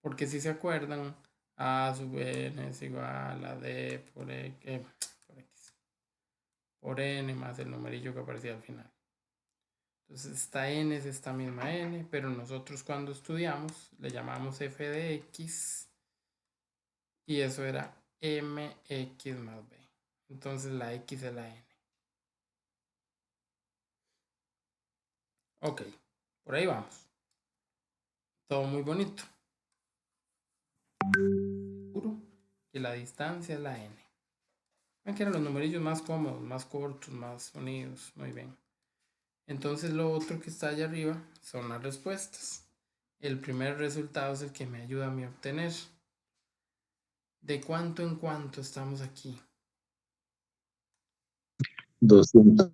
Porque si se acuerdan, A sub N es igual a D por X, por N más el numerillo que aparecía al final. Entonces esta N es esta misma N, pero nosotros cuando estudiamos le llamamos f de X y eso era mx más b. Entonces la X es la N. Ok, por ahí vamos. Todo muy bonito. Seguro que la distancia es la N. Ven que eran los numerillos más cómodos, más cortos, más unidos. Muy bien. Entonces lo otro que está allá arriba son las respuestas. El primer resultado es el que me ayuda a mí a obtener. ¿De cuánto en cuánto estamos aquí? 200.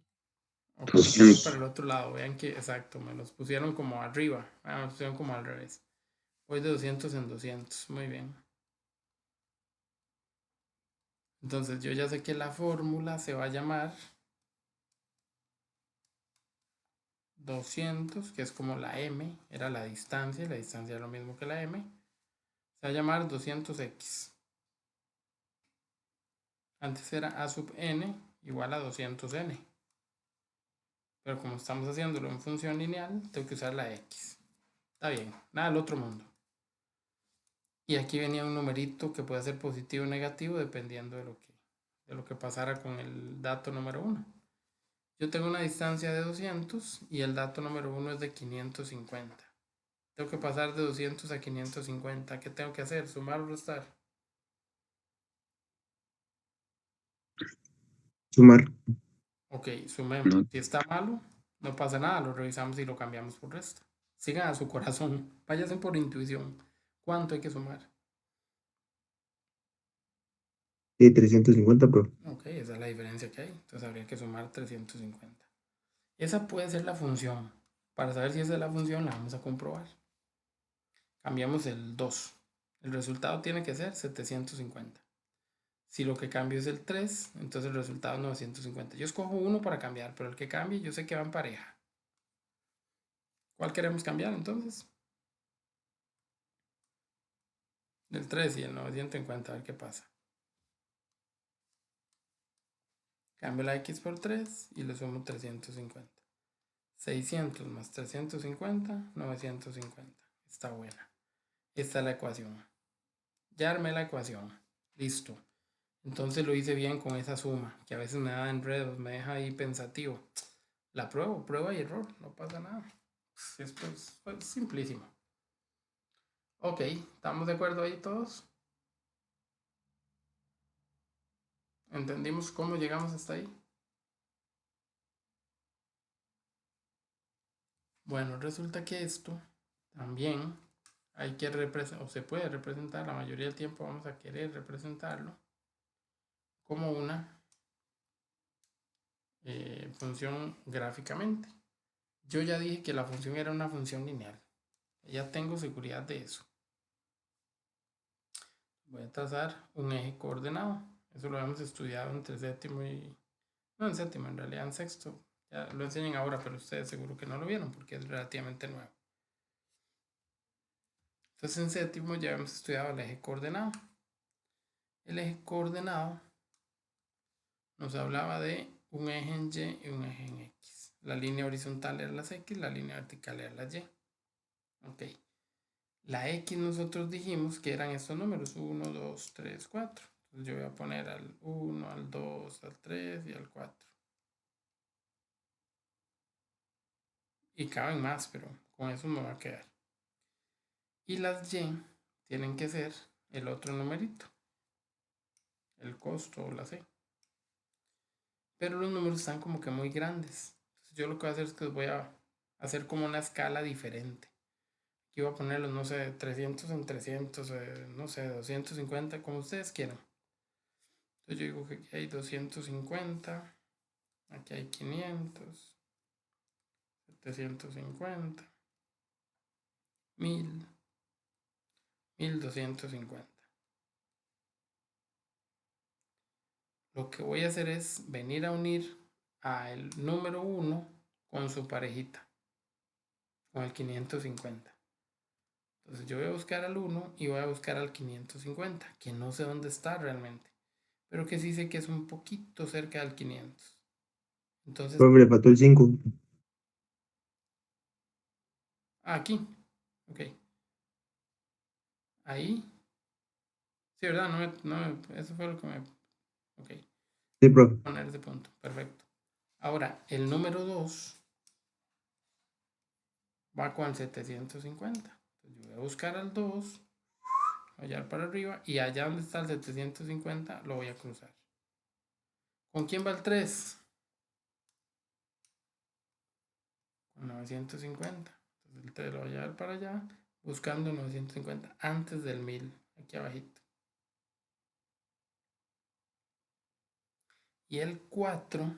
Ok, yo voy para el otro lado. Vean que, exacto, me los pusieron como arriba. Me los pusieron como al revés. Voy de 200 en 200. Muy bien. Entonces yo ya sé que la fórmula se va a llamar 200, que es como la M, era la distancia es lo mismo que la M. Se va a llamar 200x. Antes era A sub n igual a 200n. Pero como estamos haciéndolo en función lineal, tengo que usar la x. Está bien, nada del otro mundo. Y aquí venía un numerito que puede ser positivo o negativo dependiendo de lo que pasara con el dato número 1. Yo tengo una distancia de 200 y el dato número 1 es de 550. Tengo que pasar de 200 a 550. ¿Qué tengo que hacer? ¿Sumar o restar? Sumar. Ok, sumemos. No, Si está malo, no pasa nada, lo revisamos y lo cambiamos por resta. Sigan a su corazón, váyanse por intuición. ¿Cuánto hay que sumar? Sí, 350, pero Ok, esa es la diferencia que hay. Entonces habría que sumar 350. Esa puede ser la función. Para saber si esa es la función, la vamos a comprobar. Cambiamos el 2. El resultado tiene que ser 750. Si lo que cambio es el 3, entonces el resultado es 950. Yo escojo uno para cambiar, pero el que cambie yo sé que va en pareja. ¿Cuál queremos cambiar entonces? El 3 y el 950, a ver qué pasa. Cambio la X por 3 y le sumo 350. 600 más 350, 950. Está buena. Esta es la ecuación. Ya armé la ecuación. Listo. Entonces lo hice bien con esa suma, que a veces me da enredos, me deja ahí pensativo. La pruebo, prueba y error, no pasa nada. Esto es pues, simplísimo. Ok, ¿estamos de acuerdo ahí todos? ¿Entendimos cómo llegamos hasta ahí? Bueno, resulta que esto también hay que representar, o se puede representar, la mayoría del tiempo vamos a querer representarlo como una función gráficamente. Yo ya dije que la función era una función lineal. Ya tengo seguridad de eso. Voy a trazar un eje coordenado. Eso lo hemos estudiado entre séptimo y... No en séptimo, en realidad en sexto. Ya lo enseñan ahora, pero ustedes seguro que no lo vieron porque es relativamente nuevo. Entonces en séptimo ya hemos estudiado el eje coordenado. El eje coordenado nos hablaba de un eje en Y y un eje en X. La línea horizontal era las X, la línea vertical era la Y. Ok. La X nosotros dijimos que eran estos números, 1, 2, 3, 4. Entonces yo voy a poner al 1, al 2, al 3 y al 4. Y caben más, pero con eso me va a quedar. Y las Y tienen que ser el otro numerito, el costo o la C. Pero los números están como que muy grandes. Entonces yo lo que voy a hacer es que voy a hacer como una escala diferente. Aquí voy a ponerlos, no sé, 300 en 300, no sé, 250, como ustedes quieran. Entonces yo digo que aquí hay 250, aquí hay 500, 750, 1000, 1250. Lo que voy a hacer es venir a unir al número 1 con su parejita, con el 550. Entonces yo voy a buscar al 1 y voy a buscar al 550, que no sé dónde está realmente, pero que sí sé que es un poquito cerca del 500. Entonces, profe, le faltó el 5. aquí, ok, ahí, sí, ¿verdad? Eso fue lo que me, ok, Sí, profe. poner ese punto, perfecto. Ahora, el número 2 va con el 750. Entonces yo voy a buscar al 2, allá para arriba, y allá donde está el 750 lo voy a cruzar. ¿Con quién va el 3? Con 950. Entonces el 3 lo voy a llevar para allá, buscando 950 antes del 1000, aquí abajito. Y el 4,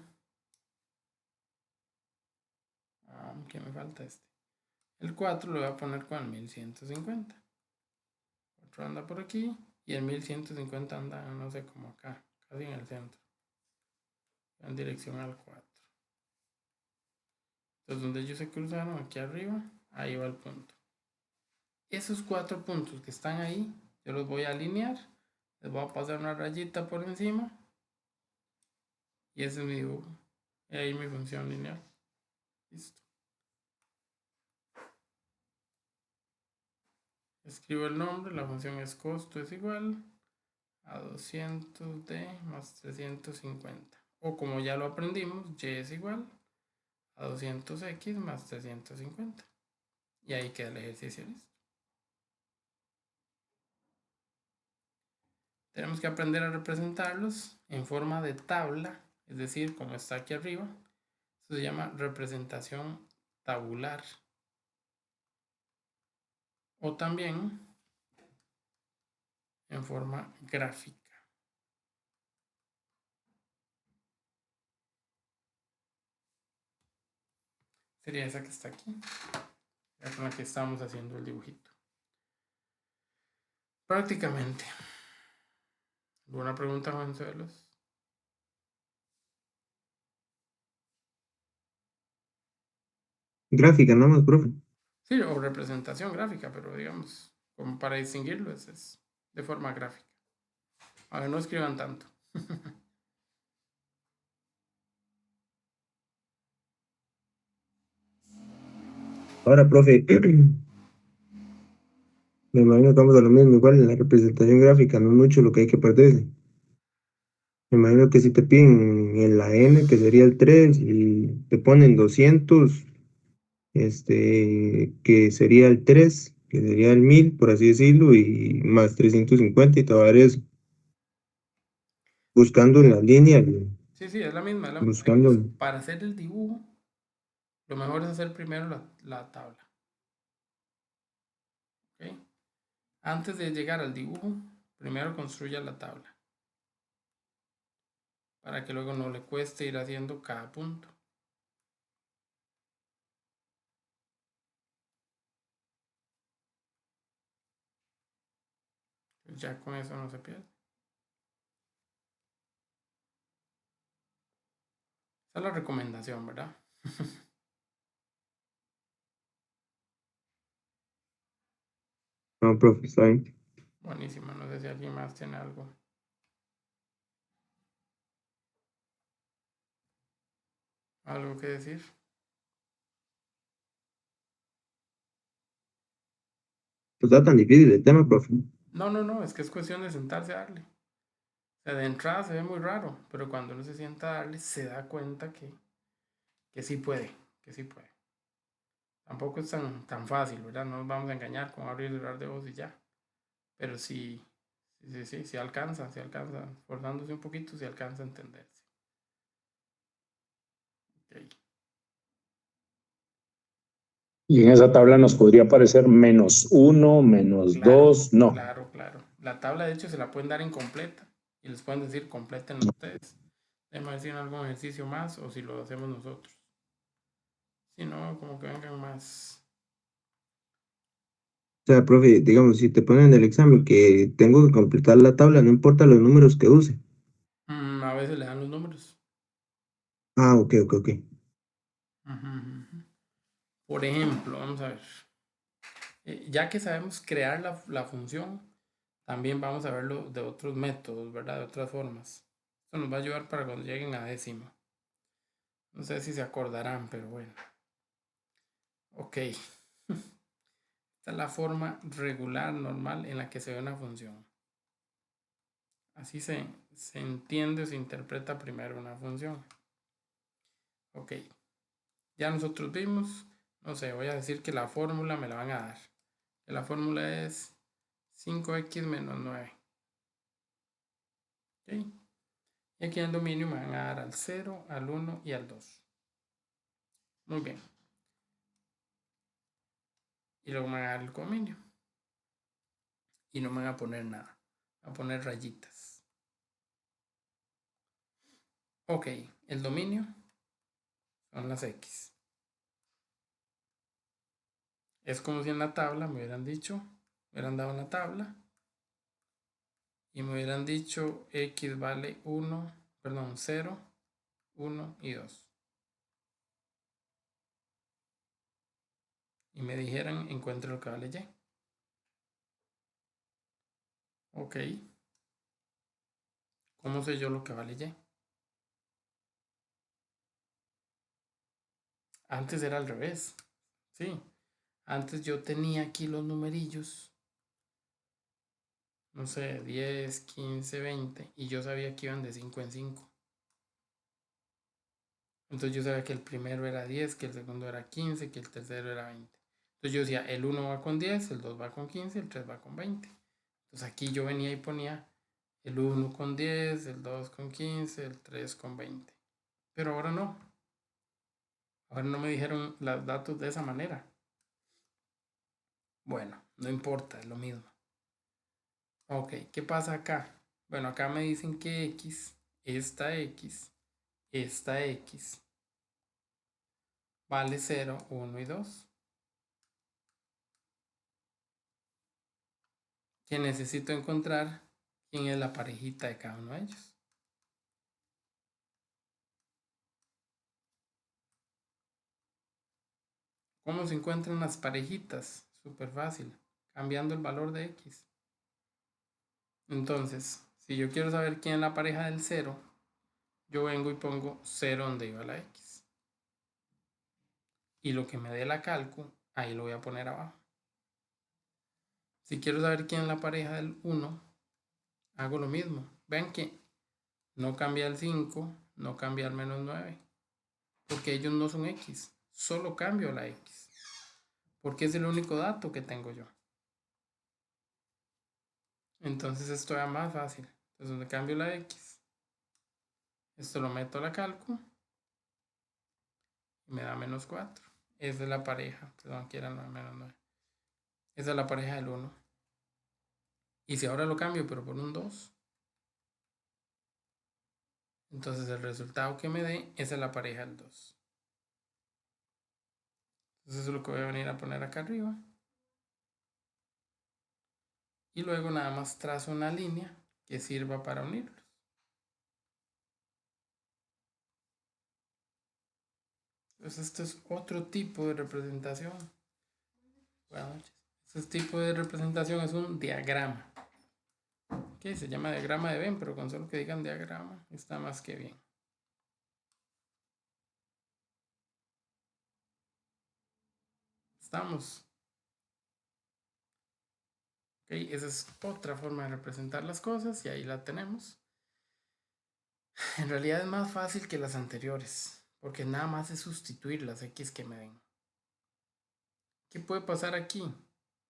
¿qué me falta este? El 4 lo voy a poner con el 1150. El 4 anda por aquí y el 1150 anda, no sé, como acá, casi en el centro, en dirección al 4. Entonces donde ellos se cruzaron, aquí arriba, ahí va el punto. Esos 4 puntos que están ahí, yo los voy a alinear, les voy a pasar una rayita por encima y ese es mi dibujo. Y ahí mi función lineal. Listo. Escribo el nombre, la función es costo es igual a 200D más 350. O como ya lo aprendimos, y es igual a 200x más 350. Y ahí queda el ejercicio listo. Tenemos que aprender a representarlos en forma de tabla, es decir, como está aquí arriba. Eso se llama representación tabular. O también en forma gráfica. Sería esa que está aquí, con la que estamos haciendo el dibujito. Prácticamente. ¿Alguna pregunta, Juanzuelos? Gráfica, nada más, profe. Sí, o representación gráfica, pero digamos, como para distinguirlo, es de forma gráfica. A ver, no escriban tanto. Ahora, profe, me imagino que vamos a lo mismo, igual en la representación gráfica, no es mucho lo que hay que perderse. Me imagino que si te piden en la n, que sería el 3 y te ponen 200, que sería el 3, que sería el 1000, por así decirlo, y más 350 y te va a dar eso. Buscando en la línea, Sí, es la misma. buscando. Para hacer el dibujo, lo mejor es hacer primero la tabla. ¿Okay? Antes de llegar al dibujo, primero construya la tabla. Para que luego no le cueste ir haciendo cada punto. Pues ya con eso no se pierde. Esa es la recomendación, ¿verdad? No, profe, está bien. Buenísimo. No sé si alguien más tiene algo. ¿Algo que decir? Pues está tan difícil el tema, profe. No, es que es cuestión de sentarse a darle. O sea, de entrada se ve muy raro, pero cuando uno se sienta a darle, se da cuenta que sí puede, que sí puede. Tampoco es tan fácil, ¿verdad? No nos vamos a engañar con abrir y cerrar de ojos y ya. Pero sí alcanza, esforzándose un poquito, sí alcanza a entenderse. Okay. Y en esa tabla nos podría aparecer -1, -2, no. Claro. La tabla, de hecho, se la pueden dar incompleta y les pueden decir completen ustedes. Déjenme ver si en algún ejercicio más o si lo hacemos nosotros. Si no, como que vengan más. O sea, profe, digamos, si te ponen en el examen que tengo que completar la tabla, no importa los números que use. A veces le dan los números. Ah, ok. Por ejemplo, vamos a ver. Ya que sabemos crear la función, también vamos a verlo de otros métodos, ¿verdad? De otras formas. Esto nos va a ayudar para cuando lleguen a décimo. No sé si se acordarán, pero bueno. Ok. Esta es la forma regular, normal, en la que se ve una función. Así se entiende o se interpreta primero una función. Ok. Ya nosotros vimos, no sé, voy a decir que la fórmula me la van a dar. Que la fórmula es 5x menos 9. ¿Ok? Y aquí en el dominio me van a dar al 0, al 1 y al 2. Muy bien. Y luego me van a dar el codominio. Y no me van a poner nada. Voy a poner rayitas. Ok, el dominio son las x. Es como si en la tabla me hubieran dicho, me hubieran dado una tabla y me hubieran dicho x vale 0, 1 y 2. Y me dijeran encuentre lo que vale y. Ok. ¿Cómo sé yo lo que vale y? Antes era al revés. Sí. Antes yo tenía aquí los numerillos no sé, 10, 15, 20, y yo sabía que iban de 5 en 5. Entonces yo sabía que el primero era 10, que el segundo era 15, que el tercero era 20. Entonces yo decía, el 1 va con 10, el 2 va con 15, el 3 va con 20. Entonces aquí yo venía y ponía el 1 con 10, el 2 con 15, el 3 con 20. Pero ahora no. Ahora no me dijeron los datos de esa manera. Bueno, no importa, es lo mismo. Ok, ¿qué pasa acá? Bueno, acá me dicen que X, esta X, vale 0, 1 y 2. Que necesito encontrar quién es la parejita de cada uno de ellos. ¿Cómo se encuentran las parejitas? Súper fácil, cambiando el valor de X. Entonces, si yo quiero saber quién es la pareja del 0, yo vengo y pongo 0 donde iba la X. Y lo que me dé la calco, ahí lo voy a poner abajo. Si quiero saber quién es la pareja del 1, hago lo mismo. Vean que no cambia el 5, no cambia el menos 9. Porque ellos no son X. Solo cambio la X. Porque es el único dato que tengo yo. Entonces esto es más fácil. Entonces donde cambio la X, esto lo meto a la calco y me da menos 4. Esa es la pareja. Perdón, aquí era menos 9. Esa es la pareja del 1. Y si ahora lo cambio, pero por un 2, entonces el resultado que me dé, esa es la pareja del 2. Entonces eso es lo que voy a venir a poner acá arriba. Y luego nada más trazo una línea que sirva para unirlos. Entonces esto es otro tipo de representación. Buenas noches. Este tipo de representación es un diagrama. Ok, se llama diagrama de Venn, pero con solo que digan diagrama está más que bien. Estamos. Ok, esa es otra forma de representar las cosas y ahí la tenemos. En realidad es más fácil que las anteriores, porque nada más es sustituir las X que me den. ¿Qué puede pasar aquí?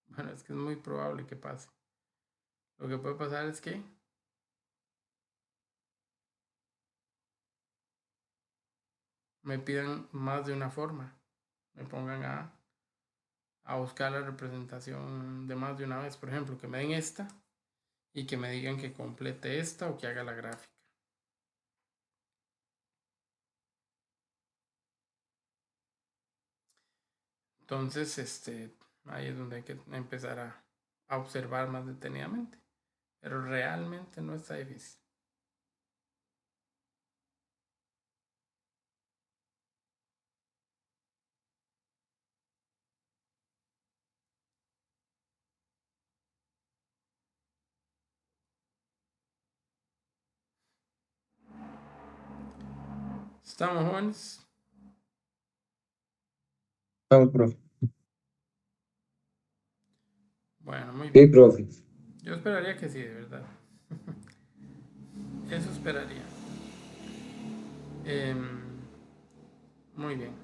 Bueno, es que es muy probable que pase. Lo que puede pasar es que me pidan más de una forma. Me pongan a buscar la representación de más de una vez. Por ejemplo, que me den esta y que me digan que complete esta o que haga la gráfica. Entonces, ahí es donde hay que empezar a observar más detenidamente. Pero realmente no está difícil. ¿Estamos, jóvenes? Vamos, profe. Bueno, muy Sí, bien. profe. Yo esperaría que sí, de verdad. Eso esperaría. Muy bien.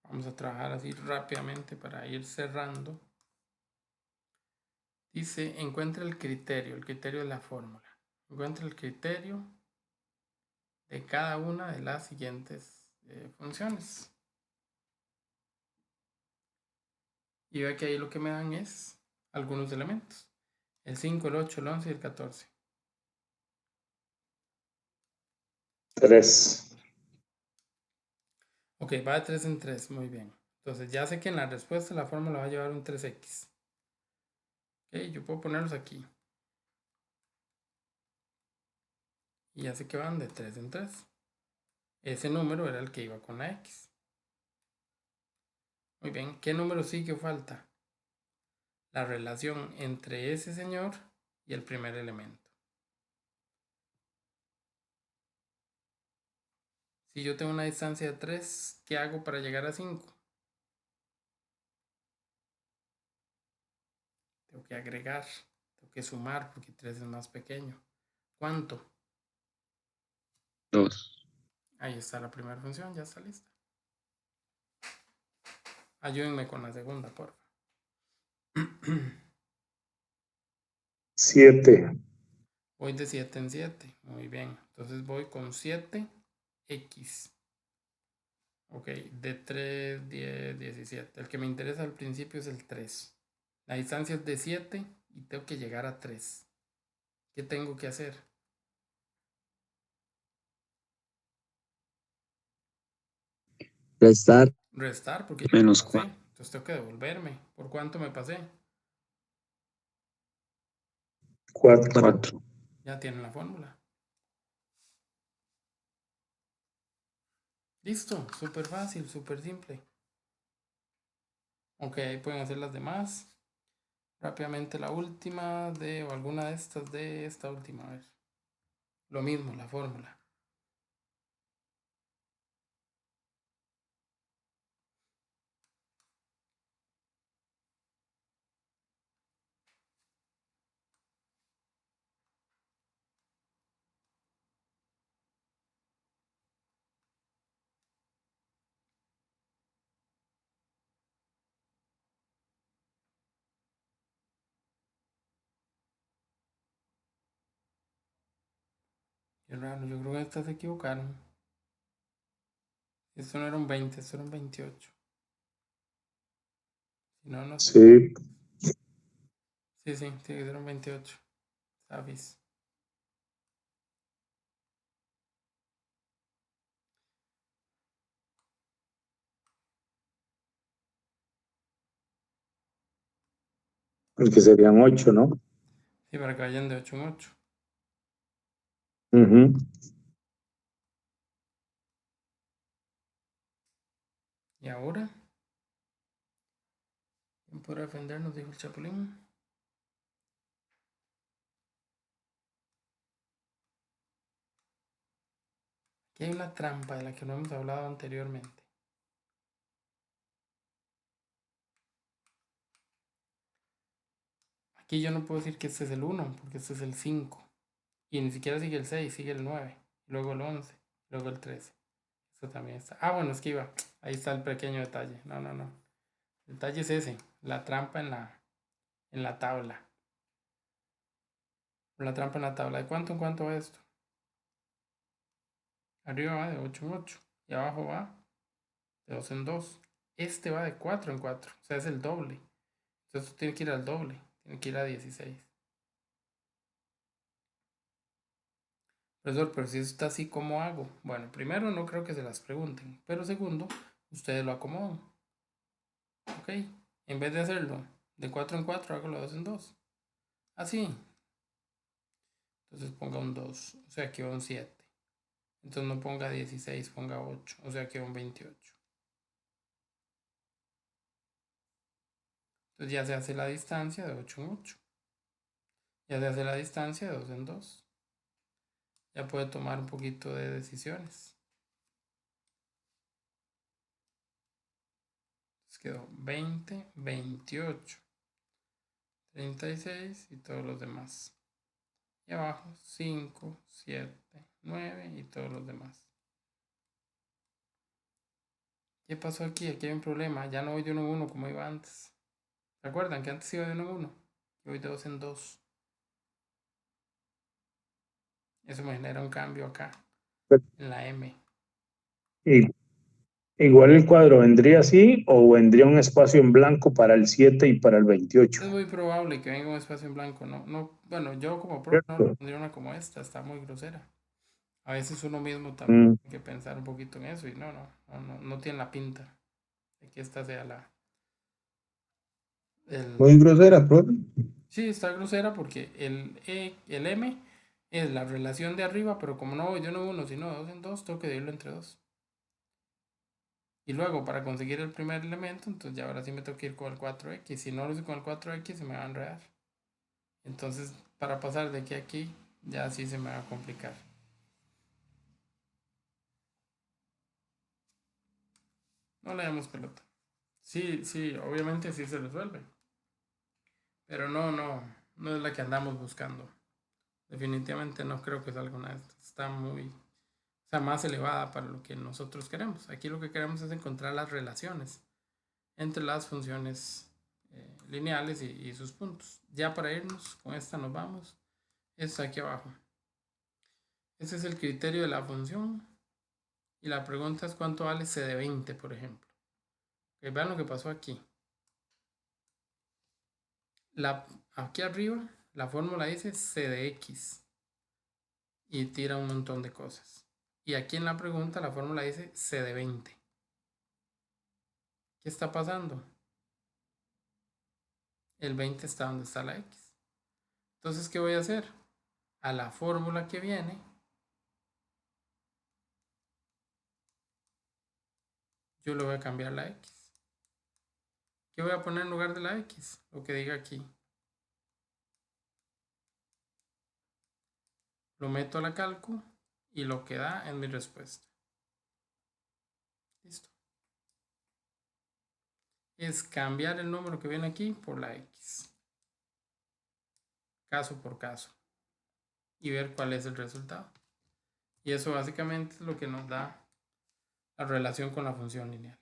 Vamos a trabajar así rápidamente para ir cerrando. Dice, encuentra el criterio de la fórmula. Encuentra el criterio de cada una de las siguientes funciones. Y ve que ahí lo que me dan es algunos elementos. El 5, el 8, el 11 y el 14. 3. Ok, va de 3 en 3, muy bien. Entonces ya sé que en la respuesta la fórmula va a llevar un 3x. Ok, yo puedo ponerlos aquí. Y ya sé que van de 3 en 3. Ese número era el que iba con la x. Muy bien, ¿qué número sigue o falta? La relación entre ese señor y el primer elemento. Si yo tengo una distancia de 3, ¿qué hago para llegar a 5? Tengo que agregar, tengo que sumar porque 3 es más pequeño. ¿Cuánto? 2. Ahí está la primera función, ya está lista. Ayúdenme con la segunda, por favor. 7. Voy de 7 en 7. Muy bien. Entonces voy con 7x. Ok, de 3, 10, 17. El que me interesa al principio es el 3. La distancia es de 7 y tengo que llegar a 3. ¿Qué tengo que hacer? Restar. Restar, porque ya me Menos pasé. 4. Entonces tengo que devolverme. ¿Por cuánto me pasé? 4. Ya tienen la fórmula. Listo, súper fácil, súper simple. Ok, ahí pueden hacer las demás. Rápidamente la última de, o alguna de estas de esta última. A ver. Lo mismo, la fórmula. Qué raro, yo creo que estas se equivocaron. Esto no era un 20, esto era un 28. Si no, no sé. Sí. Sí, tiene que ser un 28. ¿Sabes? Porque serían 8, ¿no? Sí, para que vayan de 8 en 8. Ujú. ¿Y ahora? ¿Quién podrá defendernos? Dijo el Chapulín. Aquí hay una trampa de la que no hemos hablado anteriormente. Aquí yo no puedo decir que este es el 1, porque este es el 5. Y ni siquiera sigue el 6, sigue el 9. Luego el 11. Luego el 13. Esto también está. Ah, bueno, es que iba. Ahí está el pequeño detalle. No. El detalle es ese. La trampa en la tabla. La trampa en la tabla. ¿De cuánto en cuánto va esto? Arriba va de 8 en 8. Y abajo va de 2 en 2. Este va de 4 en 4. O sea, es el doble. Entonces tiene que ir al doble. Tiene que ir a 16. Profesor, pero si eso está así, ¿cómo hago? Bueno, primero no creo que se las pregunten. Pero segundo, ustedes lo acomodan. Ok. En vez de hacerlo de 4 en 4, hágalo de 2 en 2. Así. Entonces ponga un 2. O sea que va un 7. Entonces no ponga 16, ponga 8. O sea que va un 28. Entonces ya se hace la distancia de 8 en 8. Ya se hace la distancia de 2 en 2. Ya puede tomar un poquito de decisiones. Entonces quedó 20, 28, 36 y todos los demás. Y abajo 5, 7, 9 y todos los demás. ¿Qué pasó aquí? Aquí hay un problema. Ya no voy de 1 en 1 como iba antes. ¿Se acuerdan que antes iba de 1 en 1? Y voy de 2 en 2. Eso me genera un cambio acá. En la M. Y, igual el cuadro vendría así o vendría un espacio en blanco para el 7 y para el 28. Es muy probable que venga un espacio en blanco. Bueno, yo como profe no le ¿Cierto? pondría una como esta. Está muy grosera. A veces uno mismo también tiene que pensar un poquito en eso y no tiene la pinta de que esta sea Muy grosera, profe. Sí, está grosera porque el M es la relación de arriba, pero como no voy de 1 en 1, sino de 2 en 2, tengo que dividirlo entre 2. Y luego, para conseguir el primer elemento, entonces ya ahora sí me tengo que ir con el 4x. Si no lo hice con el 4x, se me va a enredar. Entonces, para pasar de aquí a aquí, ya sí se me va a complicar. No le damos pelota. Sí, obviamente sí se resuelve. Pero no es la que andamos buscando. Definitivamente no creo que salga una de estas. Está más elevada para lo que nosotros queremos. Aquí lo que queremos es encontrar las relaciones entre las funciones lineales y sus puntos. Ya para irnos, con esta nos vamos. Es aquí abajo. Ese es el criterio de la función. Y la pregunta es cuánto vale C de 20, por ejemplo. Okay, vean lo que pasó aquí. Aquí arriba, la fórmula dice C de X. Y tira un montón de cosas. Y aquí en la pregunta, la fórmula dice C de 20. ¿Qué está pasando? El 20 está donde está la X. Entonces, ¿qué voy a hacer? A la fórmula que viene, yo le voy a cambiar la X. ¿Qué voy a poner en lugar de la X? Lo que diga aquí. Lo meto a la calco y lo que da es mi respuesta. Listo. Es cambiar el número que viene aquí por la X. Caso por caso. Y ver cuál es el resultado. Y eso básicamente es lo que nos da la relación con la función lineal.